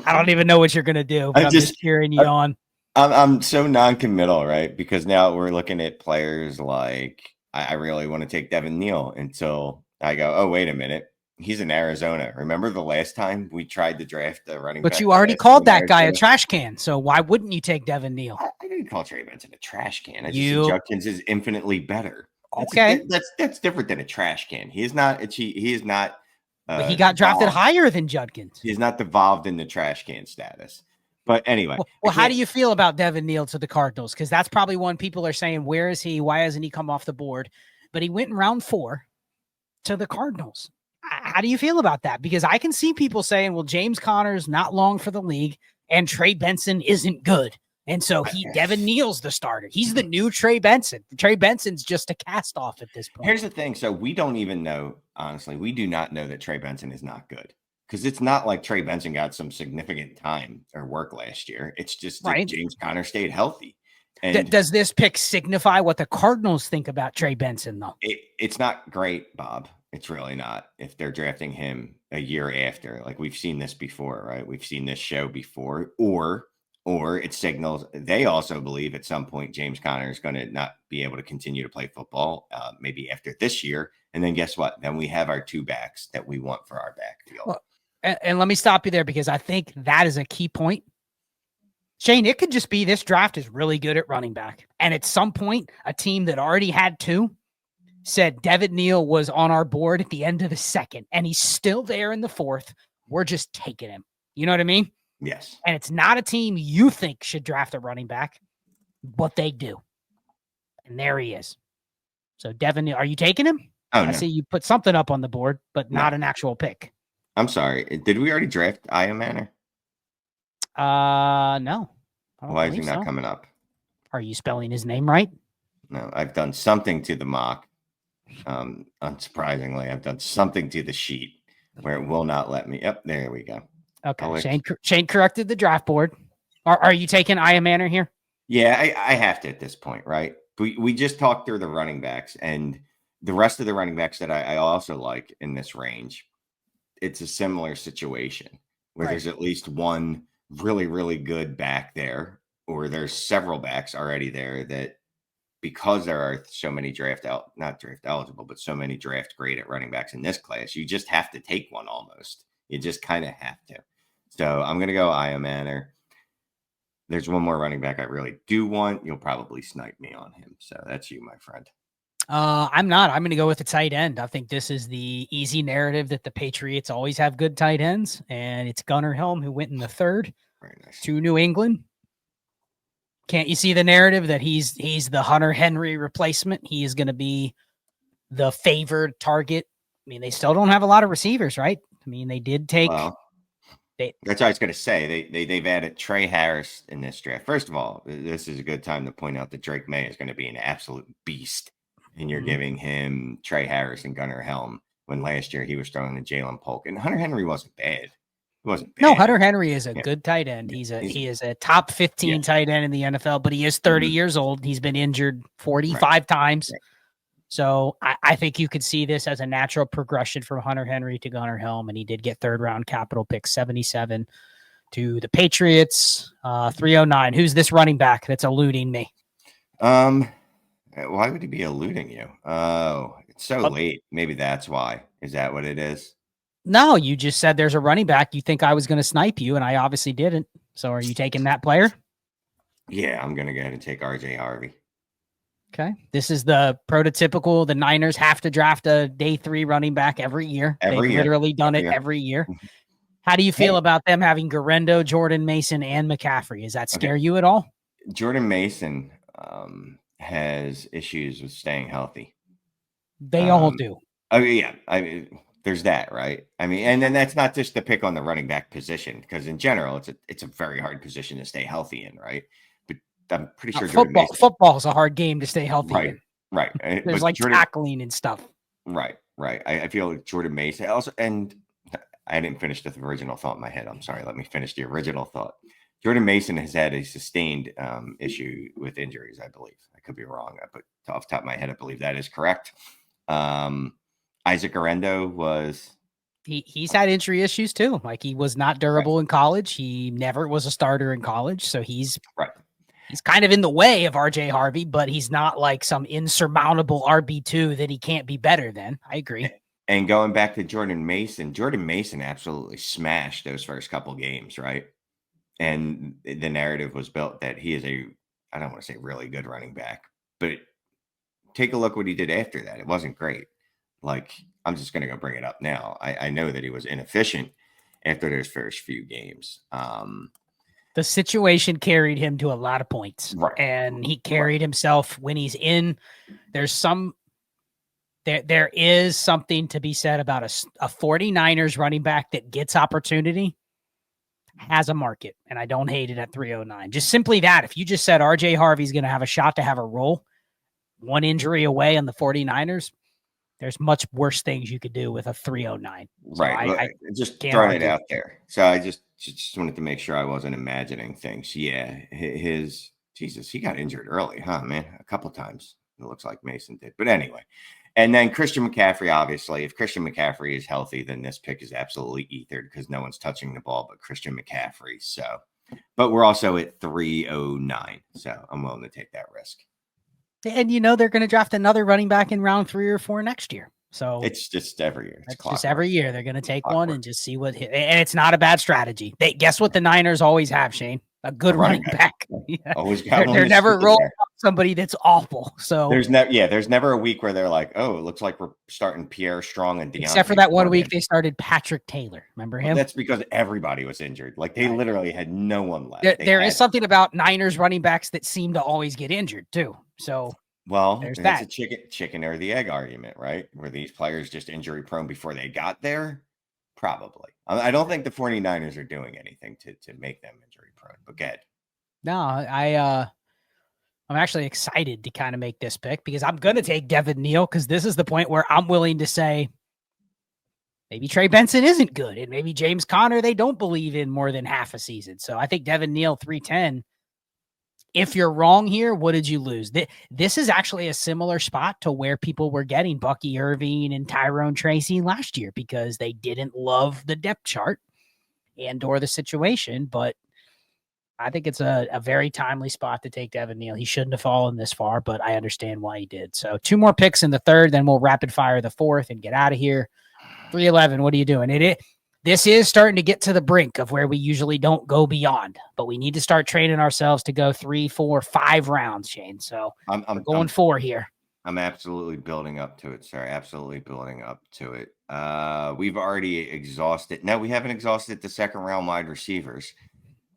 I don't even know what you're gonna do, but I'm just cheering you on. I'm so non-committal, right? Because now we're looking at players like I really want to take Devin Neal until I go, oh, wait a minute. He's in Arizona. Remember the last time we tried to draft a running back? But you already called that guy a trash can. So why wouldn't you take Devin Neal? I didn't call Trey Benson a trash can. I just said Judkins is infinitely better. Okay. That's different than a trash can. He is not but he got drafted higher than Judkins. He's not devolved into trash can status. But anyway. Well, how do you feel about Devin Neal to the Cardinals? Because that's probably one people are saying, where is he? Why hasn't he come off the board? But he went in round 4 to the Cardinals. How do you feel about that? Because I can see people saying, well, James Conner's not long for the league and Trey Benson isn't good. And so Devin Neal's the starter. He's the new Trey Benson. Trey Benson's just a cast off at this point. Here's the thing. So we don't even know, honestly, we do not know that Trey Benson is not good. Because it's not like Trey Benson got some significant time or work last year. It's just that James Conner stayed healthy. And does this pick signify what the Cardinals think about Trey Benson, though? It's not great, Bob. It's really not. If they're drafting him a year after, like we've seen this before, right? We've seen this show before, or it signals they also believe at some point James Conner is going to not be able to continue to play football, maybe after this year. And then guess what? Then we have our 2 backs that we want for our backfield. Well, and let me stop you there because I think that is a key point. Shane, it could just be this draft is really good at running back. And at some point, a team that already had 2 said Devin Neal was on our board at the end of the 2nd, and he's still there in the 4th. We're just taking him. You know what I mean? Yes. And it's not a team you think should draft a running back, but they do. And there he is. So Devin Neal, are you taking him? Oh, I see you put something up on the board, but not an actual pick. I'm sorry. Did we already draft Aya Manor? No. Why is he not coming up? Are you spelling his name right? No, I've done something to the mock. Unsurprisingly, I've done something to the sheet where it will not let me. Yep, there we go. Okay, Shane corrected the draft board. Are you taking Aya Manor here? Yeah, I have to at this point, right? We just talked through the running backs and the rest of the running backs that I also like in this range. It's a similar situation where there's at least one really, really good back there, or there's several backs already there that because there are so many not draft eligible, but so many draft grade at running backs in this class, you just have to take one almost. You just kind of have to. So I'm going to go Aya Manor. There's one more running back I really do want. You'll probably snipe me on him. So that's you, my friend. I'm not. I'm going to go with the tight end. I think this is the easy narrative that the Patriots always have good tight ends, and it's Gunnar Helm who went in the 3rd to New England. Can't you see the narrative that he's the Hunter Henry replacement? He is going to be the favored target. I mean, they still don't have a lot of receivers, right? I mean, they did take. Well, that's what I was going to say. They've added Trey Harris in this draft. First of all, this is a good time to point out that Drake May is going to be an absolute beast. And you're giving him Trey Harris and Gunnar Helm when last year he was throwing to Jalen Polk. And Hunter Henry wasn't bad. He wasn't bad. No, Hunter Henry is a good tight end. He is a top 15 tight end in the NFL, but he is 30 years old. He's been injured 45 times. Right. So I think you could see this as a natural progression from Hunter Henry to Gunnar Helm. And he did get 3rd round capital pick 77 to the Patriots. 309. Who's this running back that's eluding me? Why would he be eluding you? Oh, it's so late. Maybe that's why. Is that what it is? No, you just said there's a running back. You think I was going to snipe you, and I obviously didn't. So are you taking that player? Yeah, I'm going to go ahead and take RJ Harvey. Okay. This is the prototypical. The Niners have to draft a day 3 running back every year. They've literally done it every year. How do you feel about them having Garendo, Jordan Mason, and McCaffrey? Does that scare you at all? Jordan Mason has issues with staying healthy. They all do. Oh yeah. I mean, there's that, right? I mean, and then that's not just the pick on the running back position, because in general, it's a very hard position to stay healthy in, right? But I'm pretty sure football is a hard game to stay healthy in. Right. There's tackling and stuff. Right. I feel like Jordan Mason also, and I didn't finish the original thought in my head. I'm sorry. Let me finish the original thought. Jordan Mason has had a sustained issue with injuries, I believe. I could be wrong, but off the top of my head, I believe that is correct. Isaac Arendo was... He's had injury issues too. Like, he was not durable in college. He never was a starter in college. So he's kind of in the way of RJ Harvey, but he's not like some insurmountable RB2 that he can't be better than. I agree. And going back to Jordan Mason absolutely smashed those first couple games, right? And the narrative was built that he is I don't want to say really good running back, but take a look what he did after that. It wasn't great. Like, I'm just going to go bring it up now. I know that he was inefficient after those first few games. The situation carried him to a lot of points, and he carried himself when he's in. There is something to be said about a 49ers running back that gets opportunity, has a market, and I don't hate it at 309. Just simply that. If you just said RJ Harvey's going to have a shot to have a role, one injury away on the 49ers, there's much worse things you could do with a 309. So I just throwing it out there. So I just wanted to make sure I wasn't imagining things. Yeah, Jesus, he got injured early, huh, man? A couple times. It looks like Mason did. But anyway. And then Christian McCaffrey, obviously. If Christian McCaffrey is healthy, then this pick is absolutely ethered because no one's touching the ball but Christian McCaffrey. So, but we're also at 309. So I'm willing to take that risk. And they're going to draft another running back in round 3 or 4 next year. So it's just every year. It's just every year they're going to take one and just see what hit. And it's not a bad strategy. Guess what the Niners always have, Shane? A good running back. Yeah. Always got they're never rolling out somebody that's awful. So there's never a week where they're like, oh, it looks like we're starting Pierre Strong and Deontay. Except for that one week they started Patrick Taylor. Remember him? That's because everybody was injured. Like, they literally had no one left. There is something about Niners running backs that seem to always get injured too. So there's a chicken or the egg argument, right? Were these players just injury prone before they got there? Probably. I don't think the 49ers are doing anything to make them injury prone, but good. No, I'm actually excited to kind of make this pick because I'm going to take Devin Neal because this is the point where I'm willing to say maybe Trey Benson isn't good and maybe James Conner they don't believe in more than half a season. So I think Devin Neal 310. If you're wrong here, what did you lose? This is actually a similar spot to where people were getting Bucky Irving and Tyrone Tracy last year because they didn't love the depth chart and or the situation. But I think it's a very timely spot to take Devin Neal. He shouldn't have fallen this far, but I understand why he did. So 2 more picks in the 3rd, then we'll rapid fire the 4th and get out of here. 311, what are you doing? This is starting to get to the brink of where we usually don't go beyond, but we need to start training ourselves to go 3, 4, 5 rounds, Shane. So I'm going 4 here. I'm absolutely building up to it, sir. Absolutely building up to it. We've already exhausted. No, we haven't exhausted the 2nd round wide receivers,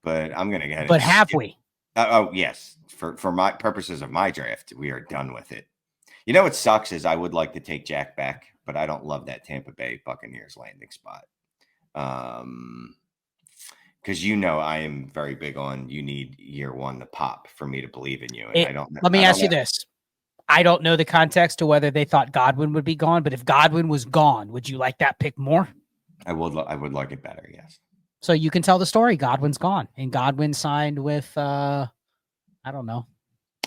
but I'm going to get it. But have we? Oh, yes. For my purposes of my draft, we are done with it. You know what sucks is I would like to take Jack back, but I don't love that Tampa Bay Buccaneers landing spot. Because I am very big on you need year 1 to pop for me to believe in you. And let me ask you this. I don't know the context to whether they thought Godwin would be gone, but if Godwin was gone, would you like that pick more? I would like it better, yes. So you can tell the story. Godwin's gone, and Godwin signed with I don't know.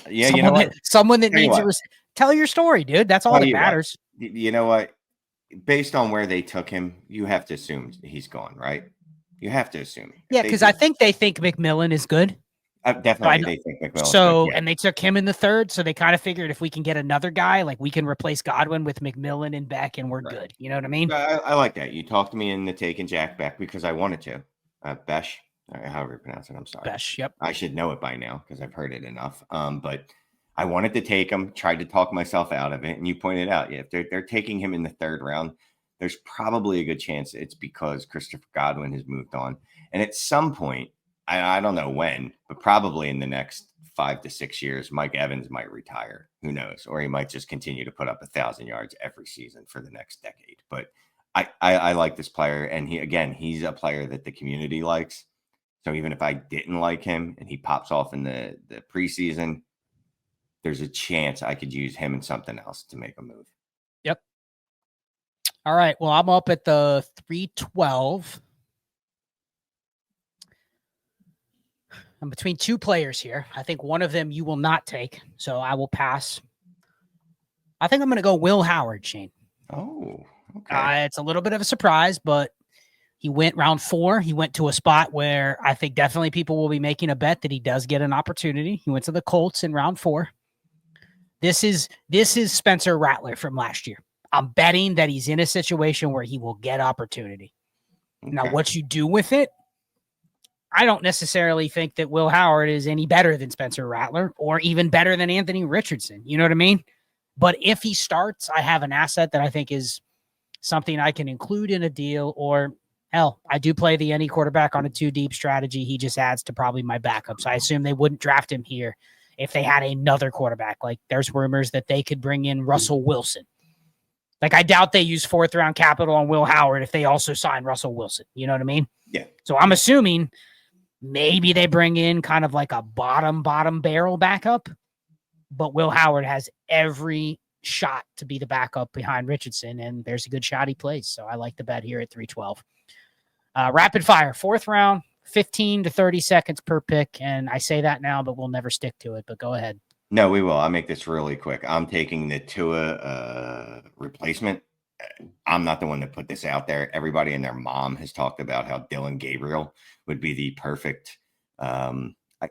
Yeah, someone that needs to tell your story, dude. That's all that matters. You know what? Based on where they took him, you have to assume he's gone, right? You have to assume. Yeah, because I think they think McMillan is good. Definitely, they think McMillan. So, and they took him in the 3rd, so they kind of figured if we can get another guy, like we can replace Godwin with McMillan and Beck, and we're good. You know what I mean? I like that. You talked me into taking Jack Beck because I wanted to. Besh, however you pronounce it. I'm sorry. Besh. Yep. I should know it by now because I've heard it enough. But I wanted to take him, tried to talk myself out of it. And you pointed out, if they're taking him in the 3rd round, there's probably a good chance it's because Christopher Godwin has moved on. And at some point, I don't know when, but probably in the next 5 to 6 years, Mike Evans might retire. Who knows? Or he might just continue to put up 1,000 yards every season for the next decade. But I like this player. And he's a player that the community likes. So even if I didn't like him and he pops off in the preseason, there's a chance I could use him in something else to make a move. Yep. All right. Well, I'm up at the 312. I'm between two players here. I think one of them you will not take, so I will pass. I think I'm going to go Will Howard, Shane. Oh, okay. It's a little bit of a surprise, but he went round 4. He went to a spot where I think definitely people will be making a bet that he does get an opportunity. He went to the Colts in round 4. This is Spencer Rattler from last year. I'm betting that he's in a situation where he will get opportunity. Okay. Now, what you do with it, I don't necessarily think that Will Howard is any better than Spencer Rattler or even better than Anthony Richardson. You know what I mean? But if he starts, I have an asset that I think is something I can include in a deal, or hell, I do play the any quarterback on a 2-deep strategy. He just adds to probably my backups. I assume they wouldn't draft him here if they had another quarterback. Like there's rumors that they could bring in Russell Wilson. Like I doubt they use 4th round capital on Will Howard if they also sign Russell Wilson. You know what I mean? Yeah. So I'm assuming maybe they bring in kind of like a bottom barrel backup, but Will Howard has every shot to be the backup behind Richardson, and there's a good shot he plays. So I like the bet here at 312. Rapid fire, 4th round, 15 to 30 seconds per pick. And I say that now, but we'll never stick to it. But go ahead. No, we will. I'll make this really quick. I'm taking the Tua replacement. I'm not the one that put this out there. Everybody and their mom has talked about how Dylan Gabriel would be the perfect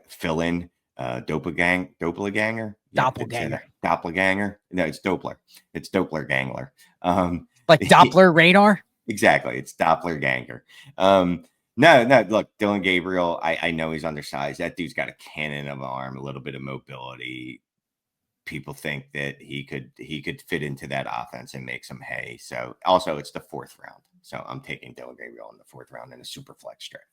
fill-in doppelganger. Doppelganger. No, it's Doppler. It's Doppler-gangler. Like Doppler radar? Exactly. It's Doppler-ganger. No, look, Dylan Gabriel, I know he's undersized. That dude's got a cannon of an arm, a little bit of mobility. People think that he could fit into that offense and make some hay. So also it's the 4th round. So I'm taking Dylan Gabriel in the 4th round in a Superflex draft.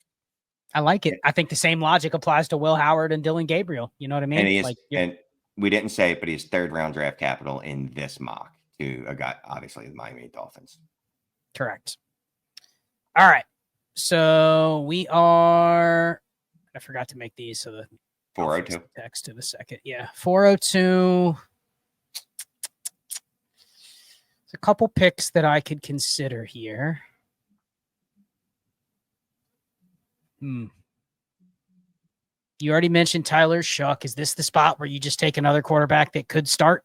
I like it. I think the same logic applies to Will Howard and Dylan Gabriel. You know what I mean? And he is, and we didn't say it, but he's 3rd round draft capital in this mock to a guy, obviously the Miami Dolphins. Correct. All right. So we are, I forgot to make these. So the 402 text to the second. Yeah. 402. There's a couple picks that I could consider here. You already mentioned Tyler Shuck. Is this the spot where you just take another quarterback that could start?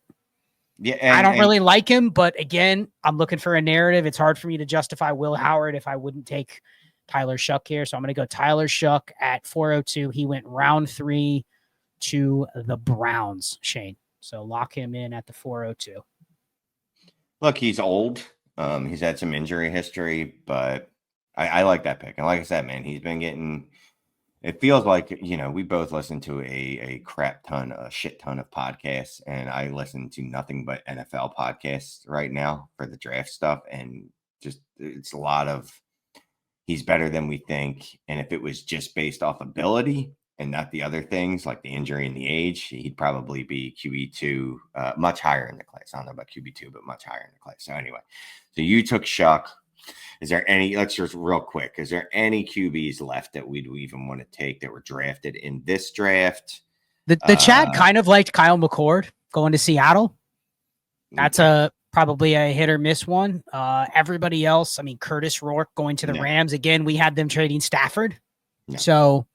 Yeah, I don't really like him, but again, I'm looking for a narrative. It's hard for me to justify Will Howard if I wouldn't take Tyler Shuck here. So I'm going to go Tyler Shuck at 402. He went round 3 to the Browns, Shane. So lock him in at the 402. Look, he's old. He's had some injury history, but I like that pick. And like I said, man, he's been getting, it feels like, we both listen to a shit ton of podcasts, and I listen to nothing but NFL podcasts right now for the draft stuff. And just, it's a lot of, he's better than we think. And if it was just based off ability and not the other things like the injury and the age, he'd probably be QB2, much higher in the class. I don't know about QB2, but much higher in the class. So anyway, so you took Shuck. Is there any, let's just real quick, is there any QBs left that we'd even want to take that were drafted in this draft? The chat kind of liked Kyle McCord going to Seattle. That's probably a hit or miss one. Everybody else, I mean, Curtis Rourke going to the Rams. Again, we had them trading Stafford. No. So,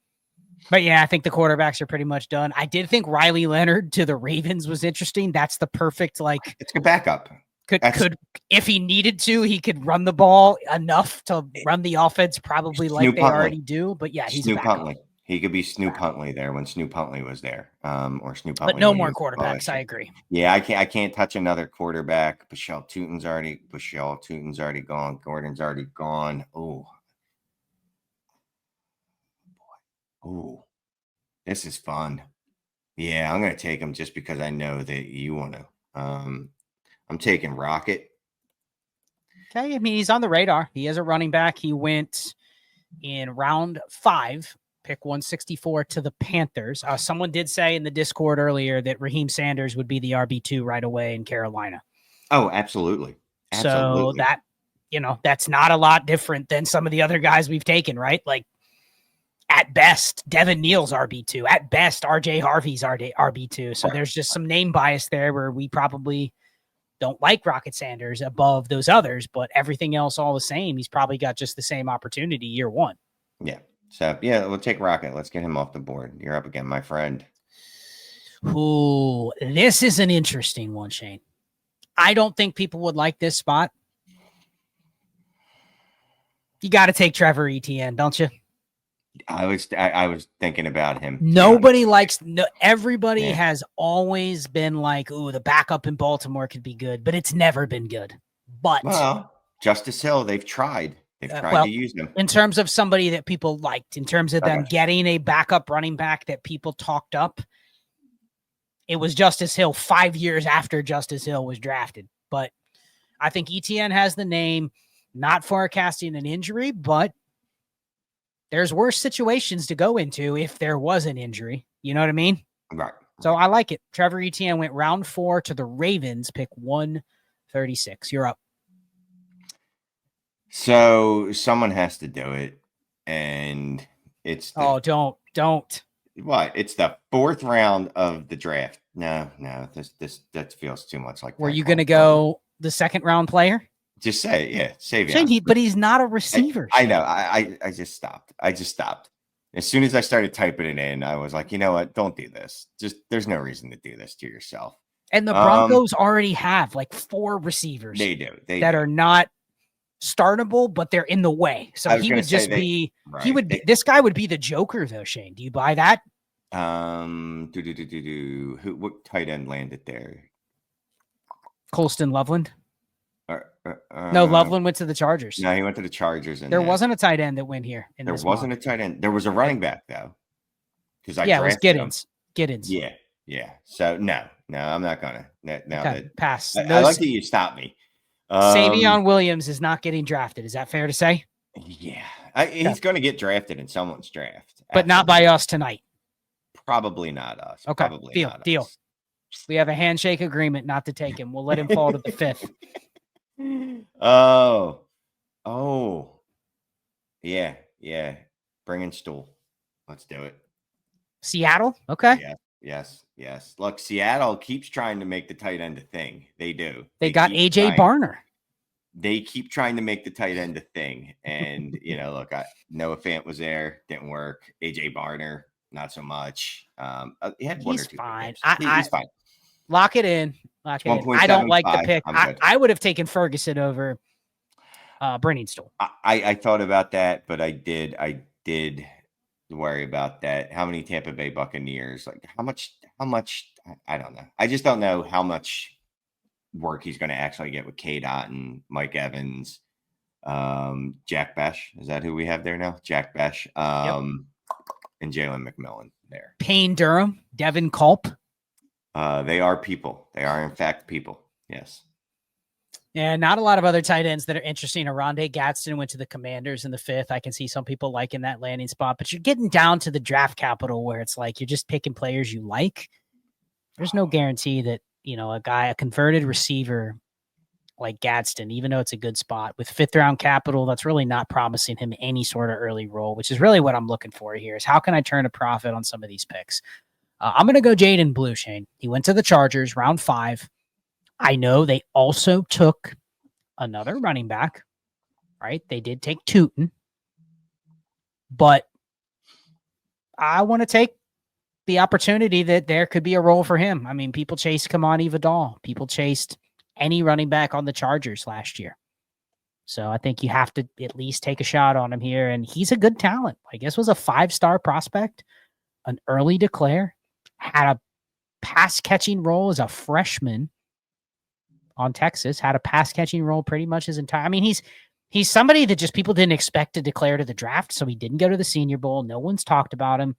but yeah, I think the quarterbacks are pretty much done. I did think Riley Leonard to the Ravens was interesting. That's the perfect, it's a backup. Could if he needed to, he could run the ball enough to run the offense probably like they already do. But yeah, he's Snoop Huntley. He could be Snoop Huntley there when Snoop Huntley was there, or Snoop Huntley. But no more quarterbacks. I agree. Yeah, I can't touch another quarterback. Bashal Tutin's already gone. Gordon's already gone. Oh, this is fun. Yeah, I'm gonna take him just because I know that you want to. I'm taking Rocket. Okay, I mean, he's on the radar. He is a running back. He went in round 5, pick 164 to the Panthers. Someone did say in the Discord earlier that Raheem Sanders would be the RB2 right away in Carolina. Oh, absolutely. So that, that's not a lot different than some of the other guys we've taken, right? Like, at best, Devin Neal's RB2. At best, RJ Harvey's RB2. So there's just some name bias there where we probably don't like Rocket Sanders above those others, but everything else all the same. He's probably got just the same opportunity year one. Yeah. So, yeah, we'll take Rocket. Let's get him off the board. You're up again, my friend. Ooh, this is an interesting one, Shane. I don't think people would like this spot. You got to take Trevor Etienne, don't you? I was thinking about him. Nobody likes. Everybody has always been like, "Ooh, the backup in Baltimore could be good," but it's never been good. But Justice Hill, they've tried. They've tried to use him in terms of somebody that people liked. In terms of them getting a backup running back that people talked up, it was Justice Hill 5 years after Justice Hill was drafted. But I think Etienne has the name. Not forecasting an injury, but there's worse situations to go into if there was an injury. You know what I mean? Right. So I like it. Trevor Etienne went round 4 to the Ravens, pick 136. You're up. So someone has to do it, and it's don't. What? It's the 4th round of the draft. No, this that feels too much like. Were you going to go the 2nd round player? Just say it, yeah. Save it. But he's not a receiver. I know. I just stopped. As soon as I started typing it in, I was like, you know what? Don't do this. There's no reason to do this to yourself. And the Broncos already have like 4 receivers. They do. Are not startable, but they're in the way. So he would just be. Right. He would be. This guy would be the Joker, though. Shane, do you buy that? What tight end landed there? Colston Loveland. No, Loveland went to the Chargers. No, he went to the Chargers. And there wasn't a tight end that went here. There wasn't a tight end. There was a running back, though. Because it was Giddens. Yeah. So, no, I'm not going to. Pass. I like that you stopped me. Savion Williams is not getting drafted. Is that fair to say? Yeah. He's going to get drafted in someone's draft. But not by us tonight. Probably not us. Okay, Probably deal. Us. We have a handshake agreement not to take him. We'll let him fall to the 5th. Oh, yeah. Bring in Stool. Let's do it. Seattle. Okay. Yes. Look, Seattle keeps trying to make the tight end a thing. They do. They got AJ Barner. They keep trying to make the tight end a thing. And, look, Noah Fant was there. Didn't work. AJ Barner, not so much. He had one or two. Fine. He's fine. Lock it in. I don't like the pick. I would have taken Ferguson over Brennan Stool. I thought about that, but I did worry about that. How many Tampa Bay Buccaneers? Like how much? I don't know. I just don't know how much work he's going to actually get with K-Dot and Mike Evans, Jack Besh. Is that who we have there now? Jack Besh, and Jalen McMillan there. Payne Durham, Devin Culp. They are people. They are, in fact, people. Yes. And not a lot of other tight ends that are interesting. Arondé Gadsden went to the Commanders in the 5th. I can see some people liking that landing spot, but you're getting down to the draft capital where it's like you're just picking players you like. There's no guarantee that, a converted receiver like Gadsden, even though it's a good spot with 5th round capital, that's really not promising him any sort of early role, which is really what I'm looking for here is how can I turn a profit on some of these picks? I'm going to go Jaden Blue, Shane. He went to the Chargers, round 5. I know they also took another running back, right? They did take Tootin, but I want to take the opportunity that there could be a role for him. I mean, people chased Kamani Vidal. People chased any running back on the Chargers last year. So I think you have to at least take a shot on him here, and he's a good talent. I guess was a 5-star prospect, an early declare, had a pass-catching role as a freshman on Texas, had a pass-catching role pretty much his entire... I mean, he's somebody that just people didn't expect to declare to the draft, so he didn't go to the Senior Bowl. No one's talked about him,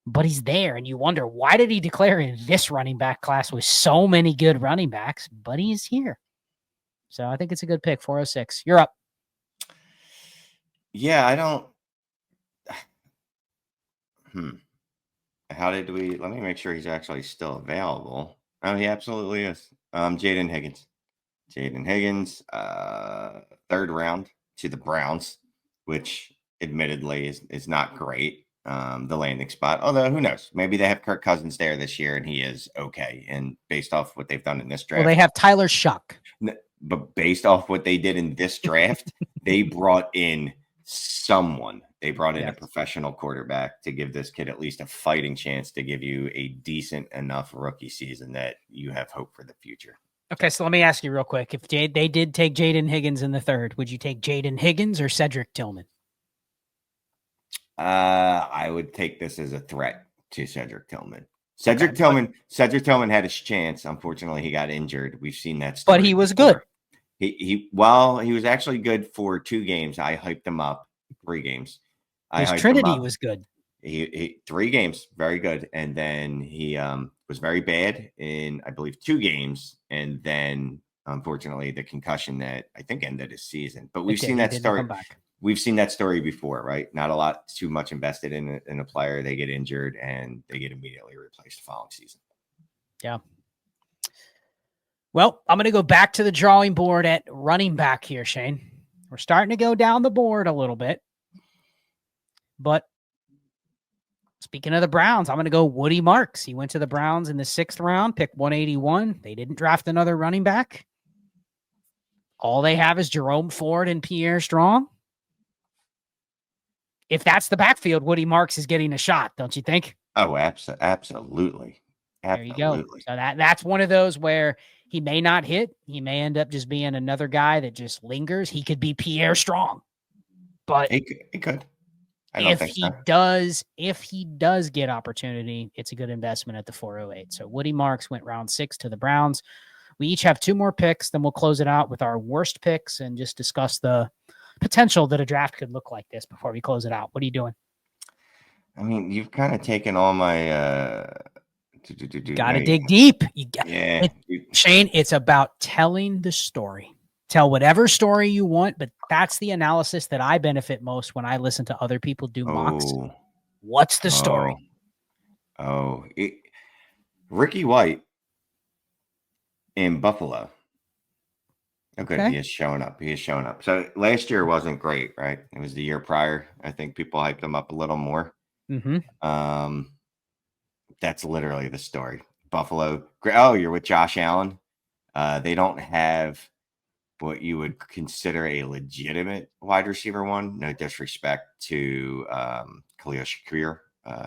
but he's there, and you wonder, why did he declare in this running back class with so many good running backs? But he's here. So I think it's a good pick, 406. You're up. Yeah, I don't... How did we... Let me make sure he's actually still available. Oh, he absolutely is. Jaden Higgins. 3rd round to the Browns, which admittedly is not great. the landing spot. Although, who knows? Maybe they have Kirk Cousins there this year, and he is okay. And based off what they've done in this draft, Well, they have Tyler Shuck. But based off what they did in this draft, they brought in someone. They brought in a professional quarterback to give this kid at least a fighting chance to give you a decent enough rookie season that you have hope for the future. Okay, so let me ask you real quick. If they did take Jaden Higgins in the third, would you take Jaden Higgins or Cedric Tillman? I would take this as a threat to Cedric Tillman. Cedric Tillman had his chance. Unfortunately, he got injured. We've seen that story. But he was good. He was actually good for 2 games. I hyped him up. 3 games. His Trinity was good. He 3 games, very good, and then he was very bad in, I believe, 2 games, and then unfortunately the concussion that I think ended his season. But we've seen that story. We've seen that story before, right? Not a lot too much invested in a player. They get injured and they get immediately replaced the following season. Yeah. Well, I'm going to go back to the drawing board at running back here, Shane. We're starting to go down the board a little bit. But speaking of the Browns, I'm going to go Woody Marks. He went to the Browns in the 6th round, pick 181. They didn't draft another running back. All they have is Jerome Ford and Pierre Strong. If that's the backfield, Woody Marks is getting a shot, don't you think? Oh, absolutely. There you go. So that's one of those where he may not hit. He may end up just being another guy that just lingers. He could be Pierre Strong. But he could. If he does get opportunity, it's a good investment at the 408. So Woody Marks went round 6 to the Browns. We each have 2 more picks. Then we'll close it out with our worst picks and just discuss the potential that a draft could look like this before we close it out. What are you doing? I mean, you've kind of taken all my gotta dig deep. Shane, it's about telling the story. Tell whatever story you want, but that's the analysis that I benefit most when I listen to other people do mocks. What's the story? Ricky White in Buffalo. Okay, he is showing up. So last year wasn't great, right? It was the year prior. I think people hyped him up a little more. Mm-hmm. That's literally the story. Buffalo. Oh, you're with Josh Allen. They don't have what you would consider a legitimate wide receiver one. No disrespect to Khalil Shakir,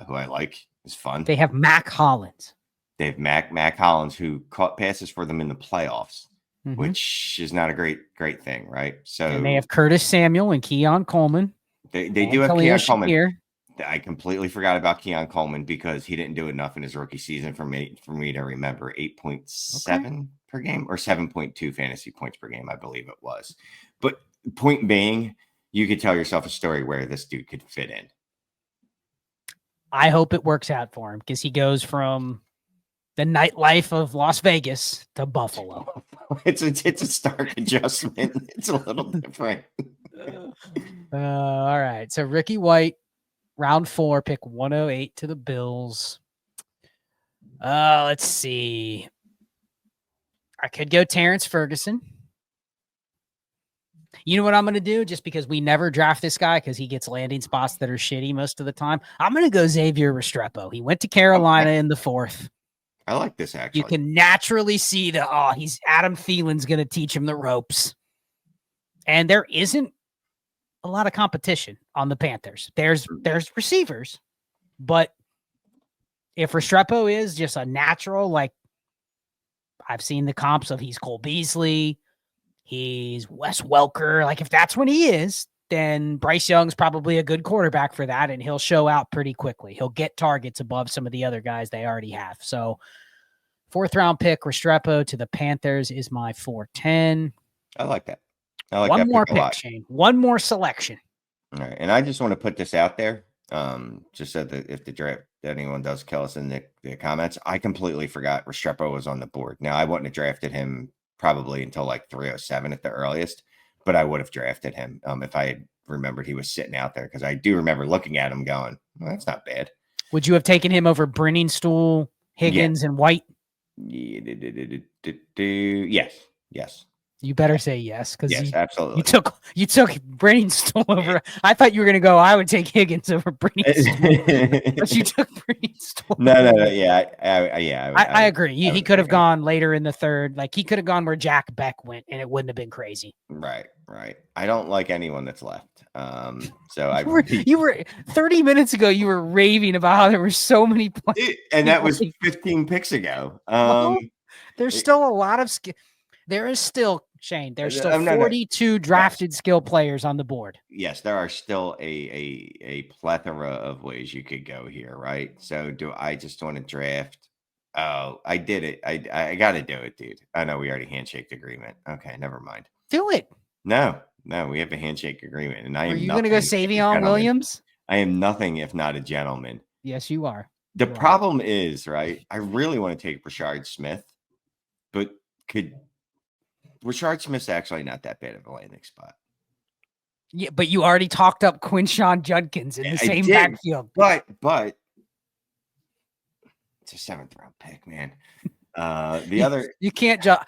who I like. Is fun. They have Mac Hollins. They have Mac Hollins, who caught passes for them in the playoffs. Mm-hmm. Which is not a great thing, right? So and they have Curtis Samuel and Keon Coleman. They do have Keon Coleman. I completely forgot about Keon Coleman because he didn't do enough in his rookie season for me to remember. 8.7 per game or 7.2 fantasy points per game, I believe it was. But point being, you could tell yourself a story where this dude could fit in. I hope it works out for him because he goes from the nightlife of Las Vegas to Buffalo. It's a stark adjustment. It's a little different. All right. So Ricky White, round 4, pick 108 to the Bills. Let's see. I could go Terrence Ferguson. You know what I'm going to do? Just because we never draft this guy because he gets landing spots that are shitty most of the time. I'm going to go Xavier Restrepo. He went to Carolina in the 4th. I like this, actually. You can naturally see he's Adam Thielen's going to teach him the ropes. And there isn't a lot of competition on the Panthers. There's receivers, but if Restrepo is just a natural, like I've seen the comps of he's Cole Beasley, he's Wes Welker. Like if that's when he is, then Bryce Young's probably a good quarterback for that, and he'll show out pretty quickly. He'll get targets above some of the other guys they already have. So 4th round pick, Restrepo to the Panthers is my 410. I like that. I like one that more pick a lot. Shane. One more selection. All right. And I just want to put this out there. Just so that if the draft anyone does kill us in the comments, I completely forgot Restrepo was on the board. Now I wouldn't have drafted him probably until like 307 at the earliest. But I would have drafted him if I had remembered he was sitting out there because I do remember looking at him going, well, that's not bad. Would you have taken him over Stool, Higgins, and White? Yes. You better say yes, because Yes, absolutely. you took Brainstorm over. I thought you were gonna go. I would take Higgins over Brainstorm, but you took Brainstorm. No. Yeah, I agree. He could have gone gone later in the third. Like he could have gone where Jack Beck went, and it wouldn't have been crazy. Right. I don't like anyone that's left. So you were 30 minutes ago. You were raving about how there were so many players, and that was 15 picks ago. There's still a lot of skill. There is still, Shane. There's still 42 drafted skill players on the board. Yes, there are still a plethora of ways you could go here, right? So do I just want to draft? Oh, I did it. I got to do it, dude. I know we already handshaked agreement. Okay, never mind. Do it. No, we have a handshake agreement, and I am. Are you going to go Savion Williams? I am nothing if not a gentleman. Yes, you are. The problem is, right? I really want to take Rashard Smith, but Rashard Smith's actually not that bad of a landing spot. Yeah, but you already talked up Quinshawn Judkins in the same backfield. But it's a 7th round pick, man. You can't judge.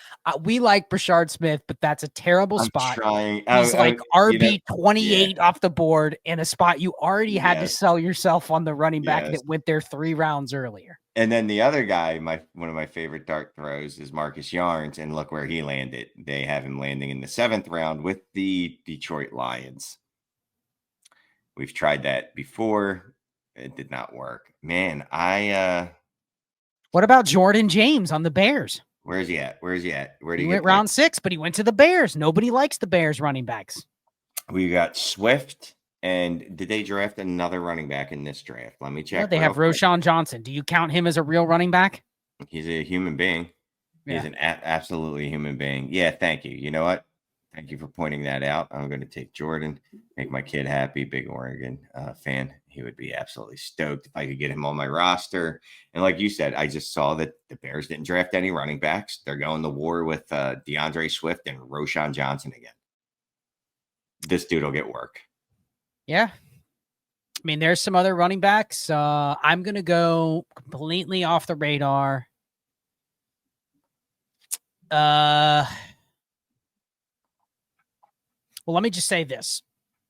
We like Rashard Smith, but that's a terrible spot. He's like RB 28 off the board in a spot you already had to sell yourself on the running back that went there 3 rounds earlier. And then the other guy, one of my favorite dart throws is Marcus Yarns, and look where he landed. They have him landing in the 7th round with the Detroit Lions. We've tried that before. It did not work. Man, what about Jordan James on the Bears? Where is he at? He went round 6, but he went to the Bears. Nobody likes the Bears running backs. We got Swift. And did they draft another running back in this draft? Let me check. No, they have Roschon Johnson. Do you count him as a real running back? He's a human being. Yeah. He's an absolutely human being. Yeah, thank you. You know what? Thank you for pointing that out. I'm going to take Jordan, make my kid happy. Big Oregon fan. He would be absolutely stoked if I could get him on my roster. And like you said, I just saw that the Bears didn't draft any running backs. They're going to war with DeAndre Swift and Roschon Johnson again. This dude will get work. Yeah. I mean, there's some other running backs. I'm going to go completely off the radar. Well, let me just say this.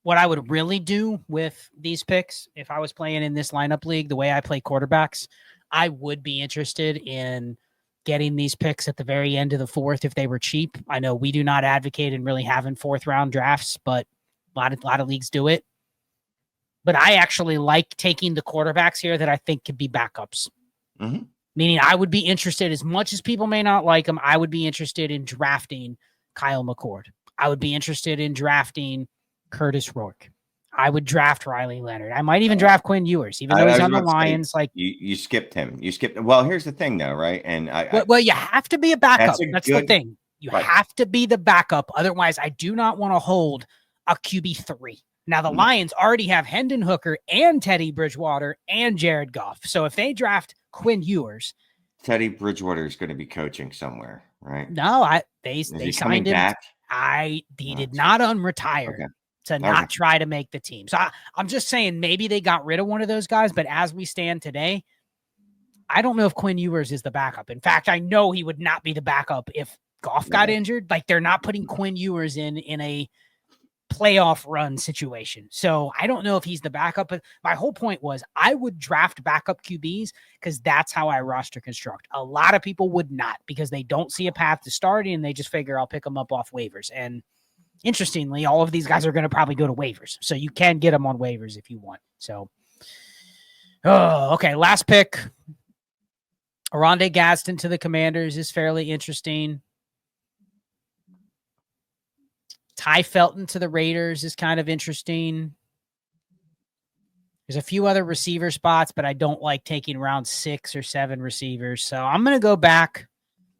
What I would really do with these picks, if I was playing in this lineup league, the way I play quarterbacks, I would be interested in getting these picks at the very end of the 4th if they were cheap. I know we do not advocate in really having 4th round drafts, but a lot of leagues do it. But I actually like taking the quarterbacks here that I think could be backups. Mm-hmm. Meaning I would be interested, as much as people may not like him, I would be interested in drafting Kyle McCord. I would be interested in drafting Curtis Rourke. I would draft Riley Leonard. I might even draft Quinn Ewers, even though he's on the Lions. Like you skipped him. Well, here's the thing, though, right? And well, you have to be a backup. That's the thing. You have to be the backup. Otherwise, I do not want to hold a QB3. Now, the Lions already have Hendon Hooker and Teddy Bridgewater and Jared Goff. So if they draft Quinn Ewers, Teddy Bridgewater is going to be coaching somewhere, right? No, they signed him. Back? He did not unretire to not try to make the team. So I'm just saying maybe they got rid of one of those guys, but as we stand today, I don't know if Quinn Ewers is the backup. In fact, I know he would not be the backup if Goff got injured. Like they're not putting Quinn Ewers in a playoff run situation. So I don't know if he's the backup, but my whole point was I would draft backup QBs because that's how I roster construct. A lot of people would not because they don't see a path to starting and they just figure I'll pick them up off waivers. And interestingly, all of these guys are going to probably go to waivers. So you can get them on waivers if you want. So, okay. Last pick. Oronde Gadsden to the Commanders is fairly interesting. Ty Felton to the Raiders is kind of interesting. There's a few other receiver spots, but I don't like taking round 6 or 7 receivers. So I'm going to go back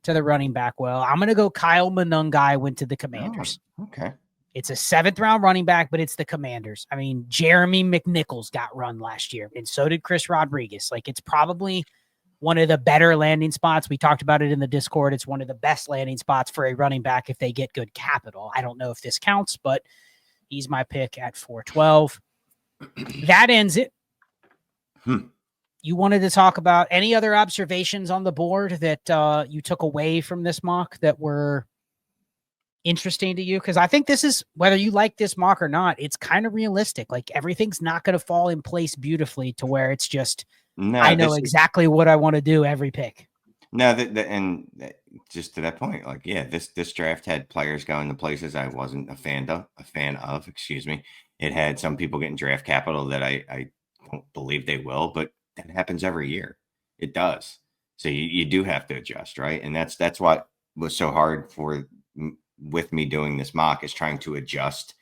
to the running back. Well, I'm going to go Kyle Monungai went to the Commanders. Oh, okay. It's a 7th round running back, but it's the Commanders. I mean, Jeremy McNichols got run last year, and so did Chris Rodriguez. Like, it's probably one of the better landing spots. We talked about it in the Discord. It's one of the best landing spots for a running back if they get good capital. I don't know if this counts, but he's my pick at 412. That ends it. You wanted to talk about any other observations on the board that you took away from this mock that were interesting to you? Because I think this is, whether you like this mock or not, it's kind of realistic. Like everything's not going to fall in place beautifully to where it's just, No, I know exactly what I want to do every pick. No, just to that point, like, yeah, this draft had players going to places I wasn't a fan of, excuse me. It had some people getting draft capital that I don't believe they will, but that happens every year. It does. So you do have to adjust, right? And that's what was so hard with me doing this mock, is trying to adjust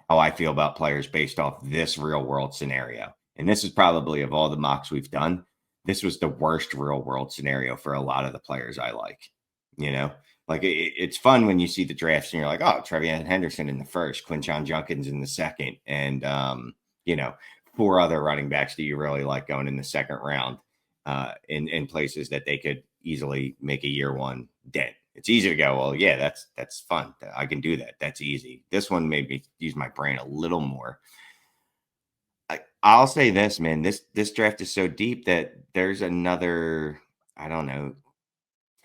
how I feel about players based off this real world scenario. And this is probably, of all the mocks we've done, this was the worst real world scenario for a lot of the players I like. Like it's fun when you see the drafts and you're like, oh, Trevian Henderson in the first, Quinshon Judkins in the second, and 4 other running backs that you really like going in the second round, in places that they could easily make a year one dent. It's easy to go, well, yeah, that's fun. I can do that. That's easy. This one made me use my brain a little more. I'll say this, man, this draft is so deep that there's another, I don't know,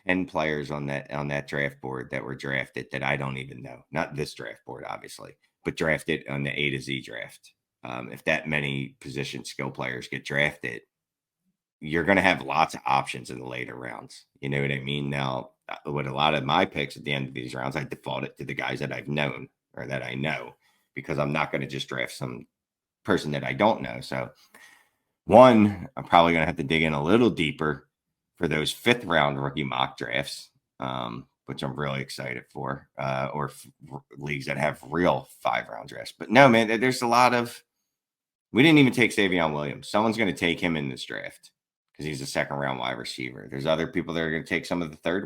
10 players on that draft board that were drafted that I don't even know. Not this draft board, obviously, but drafted on the A to Z draft. If that many position skill players get drafted, you're going to have lots of options in the later rounds. You know what I mean? Now, with a lot of my picks at the end of these rounds, I defaulted to the guys that I've known or that I know, because I'm not going to just draft some person that I don't know. So I'm probably going to have to dig in a little deeper for those 5th round rookie mock drafts, which I'm really excited for, or leagues that have real 5-round drafts. But no, man, there's a lot of, we didn't even take Savion Williams. Someone's going to take him in this draft because he's a 2nd round wide receiver. There's other people that are going to take some of the third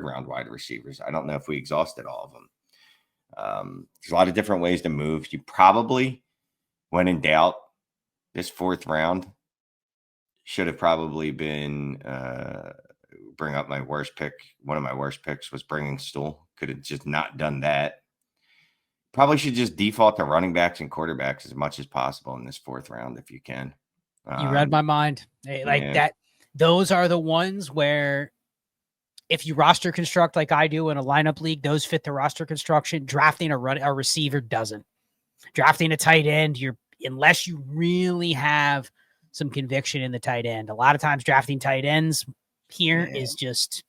round wide receivers. I don't know if we exhausted all of them. There's a lot of different ways to move. You probably, when in doubt, this 4th round should have probably been bring up my worst pick. One of my worst picks was bringing Stool. Could have just not done that. Probably should just default to running backs and quarterbacks as much as possible in this 4th round if you can. You read my mind. That. Those are the ones where, if you roster construct like I do in a lineup league, those fit the roster construction. Drafting a receiver doesn't. Drafting a tight end, unless you really have some conviction in the tight end. A lot of times drafting tight ends here is just,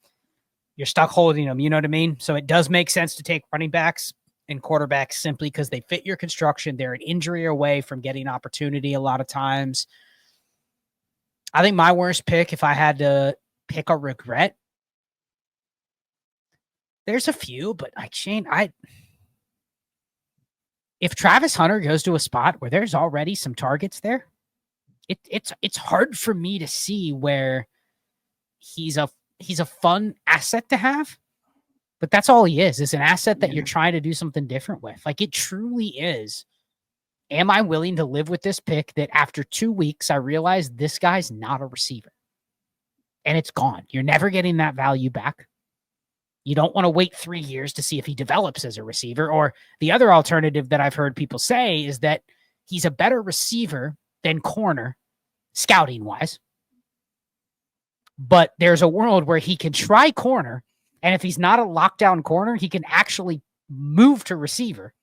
you're stuck holding them. You know what I mean? So it does make sense to take running backs and quarterbacks simply because they fit your construction. They're an injury away from getting opportunity a lot of times. I think my worst pick, if I had to pick a regret, there's a few, but if Travis Hunter goes to a spot where there's already some targets there, it's hard for me to see where he's a fun asset to have, but that's all he is an asset that you're trying to do something different with. Like, it truly is. Am I willing to live with this pick that after 2 weeks, I realize this guy's not a receiver and it's gone? You're never getting that value back. You don't want to wait 3 years to see if he develops as a receiver. Or the other alternative that I've heard people say is that he's a better receiver than corner, scouting wise. But there's a world where he can try corner, and if he's not a lockdown corner, he can actually move to receiver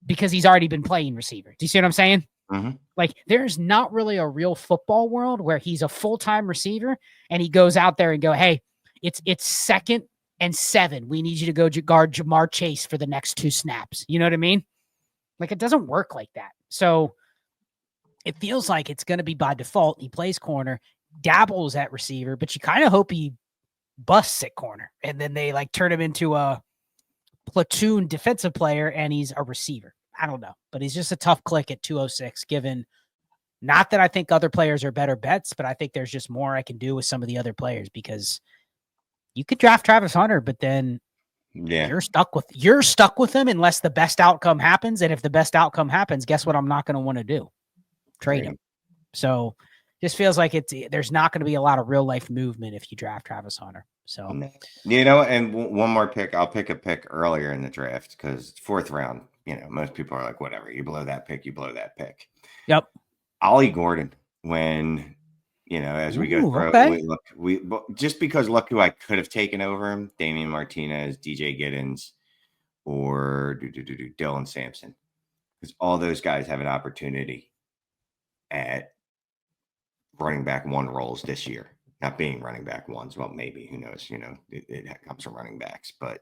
because he's already been playing receiver. Do you see what I'm saying? Mm-hmm. Like, there's not really a real football world where he's a full-time receiver and he goes out there and go, hey, it's 2nd and 7. We need you to go guard Jamar Chase for the next 2 snaps. You know what I mean? Like, it doesn't work like that. So it feels like it's going to be by default. He plays corner, dabbles at receiver, but you kind of hope he busts at corner. And then they turn him into a platoon defensive player and he's a receiver. I don't know, but he's just a tough click at 206, given, not that I think other players are better bets, but I think there's just more I can do with some of the other players, because you could draft Travis Hunter, but then you're stuck with him unless the best outcome happens. And if the best outcome happens, guess what I'm not going to want to do? Trade him. So just feels like there's not going to be a lot of real life movement if you draft Travis Hunter. So, and one more pick, I'll pick a pick earlier in the draft because 4th round, most people are like, whatever, you blow that pick, you blow that pick. Yep. Ollie Gordon, when, as we go through, just because look who I could have taken over him: Damian Martinez, DJ Giddens, or Dylan Sampson, because all those guys have an opportunity at running back one roles this year. Not being running back ones. Well, maybe, who knows? It comes from running backs, but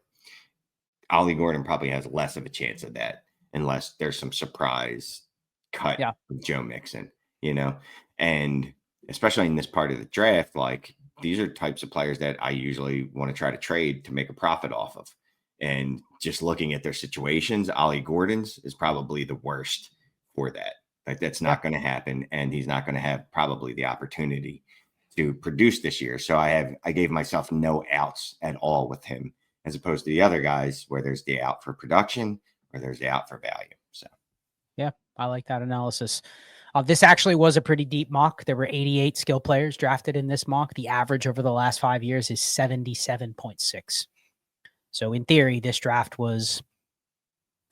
Ollie Gordon probably has less of a chance of that unless there's some surprise cut with Joe Mixon, and especially in this part of the draft, like these are types of players that I usually want to try to trade to make a profit off of. And just looking at their situations, Ollie Gordon's is probably the worst for that. Like that's not going to happen. And he's not going to have probably the opportunity to produce this year. So I gave myself no outs at all with him, as opposed to the other guys where there's the out for production or there's the out for value. So, yeah, I like that analysis. This actually was a pretty deep mock. There were 88 skill players drafted in this mock. The average over the last 5 years is 77.6. So in theory, this draft was,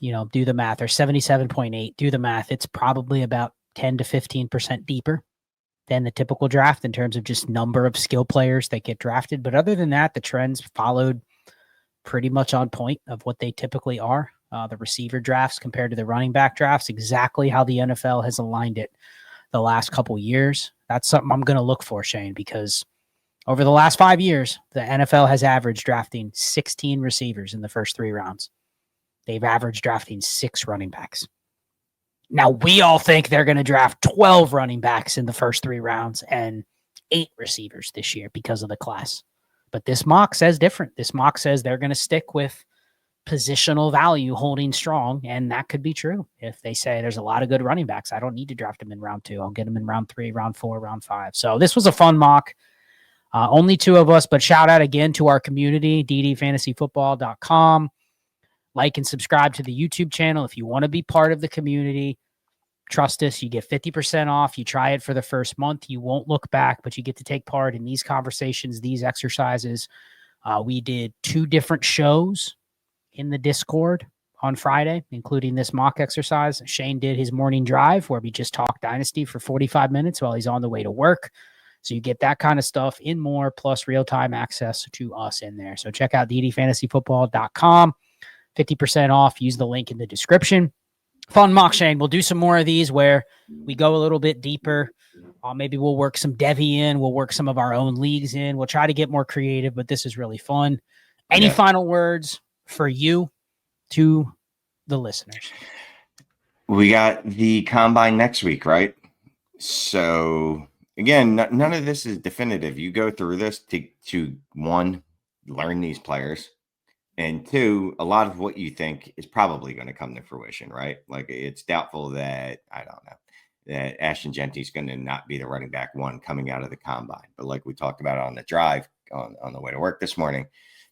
do the math, or 77.8, do the math. It's probably about 10 to 15% deeper than the typical draft in terms of just number of skill players that get drafted. But other than that, the trends followed pretty much on point of what they typically are. The receiver drafts compared to the running back drafts, exactly how the NFL has aligned it the last couple years. That's something I'm going to look for, Shane, because over the last 5 years, the NFL has averaged drafting 16 receivers in the first 3 rounds. They've averaged drafting 6 running backs. Now, we all think they're going to draft 12 running backs in the first 3 rounds and 8 receivers this year because of the class. But this mock says different. This mock says they're going to stick with positional value holding strong, and that could be true. If they say there's a lot of good running backs, I don't need to draft them in round 2. I'll get them in round 3, round 4, round 5. So this was a fun mock. Only 2 of us, but shout out again to our community, ddfantasyfootball.com. Like and subscribe to the YouTube channel if you want to be part of the community. Trust us, you get 50% off. You try it for the first month. You won't look back, but you get to take part in these conversations, these exercises. We did 2 different shows in the Discord on Friday, including this mock exercise. Shane did his morning drive where we just talked Dynasty for 45 minutes while he's on the way to work. So you get that kind of stuff in more, plus real-time access to us in there. So check out ddfantasyfootball.com. 50% off. Use the link in the description. Fun mock, Shane. We'll do some more of these where we go a little bit deeper. Maybe we'll work some Devy in. We'll work some of our own leagues in. We'll try to get more creative, but this is really fun. Any final words for you to the listeners? We got the combine next week, right? So again, none of this is definitive. You go through this to 1, learn these players, and 2, a lot of what you think is probably going to come to fruition, right? Like it's doubtful that, that Ashton Genty's going to not be the running back 1 coming out of the combine. But like we talked about on the drive on the way to work this morning,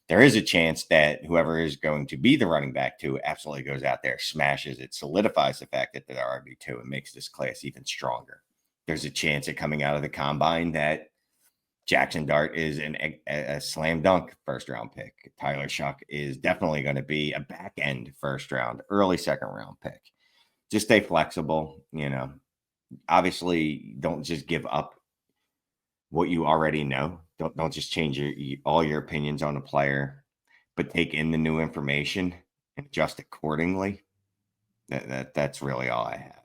there is a chance that whoever is going to be the running back 2 absolutely goes out there, smashes it, solidifies the fact that they're RB2 and makes this class even stronger. There's a chance at coming out of the combine that Jackson Dart is a slam dunk first round pick. Tyler Shuck is definitely going to be a back end first round, early second round pick. Just stay flexible. Obviously don't just give up what you already know. Don't just change all your opinions on a player, but take in the new information and adjust accordingly. That's really all I have.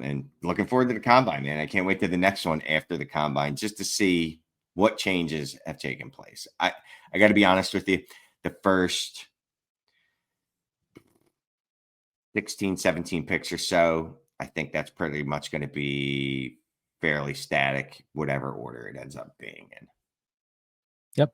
And looking forward to the combine, man. I can't wait to the next one after the combine just to see what changes have taken place. I got to be honest with you. The first 16, 17 picks or so, I think that's pretty much going to be fairly static, whatever order it ends up being in. Yep.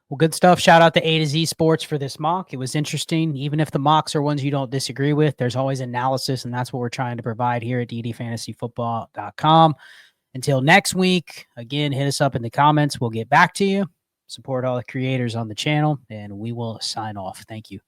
Well, good stuff. Shout out to A to Z Sports for this mock. It was interesting. Even if the mocks are ones you don't disagree with, there's always analysis, and that's what we're trying to provide here at ddfantasyfootball.com. Until next week, again, hit us up in the comments. We'll get back to you. Support all the creators on the channel, and we will sign off. Thank you.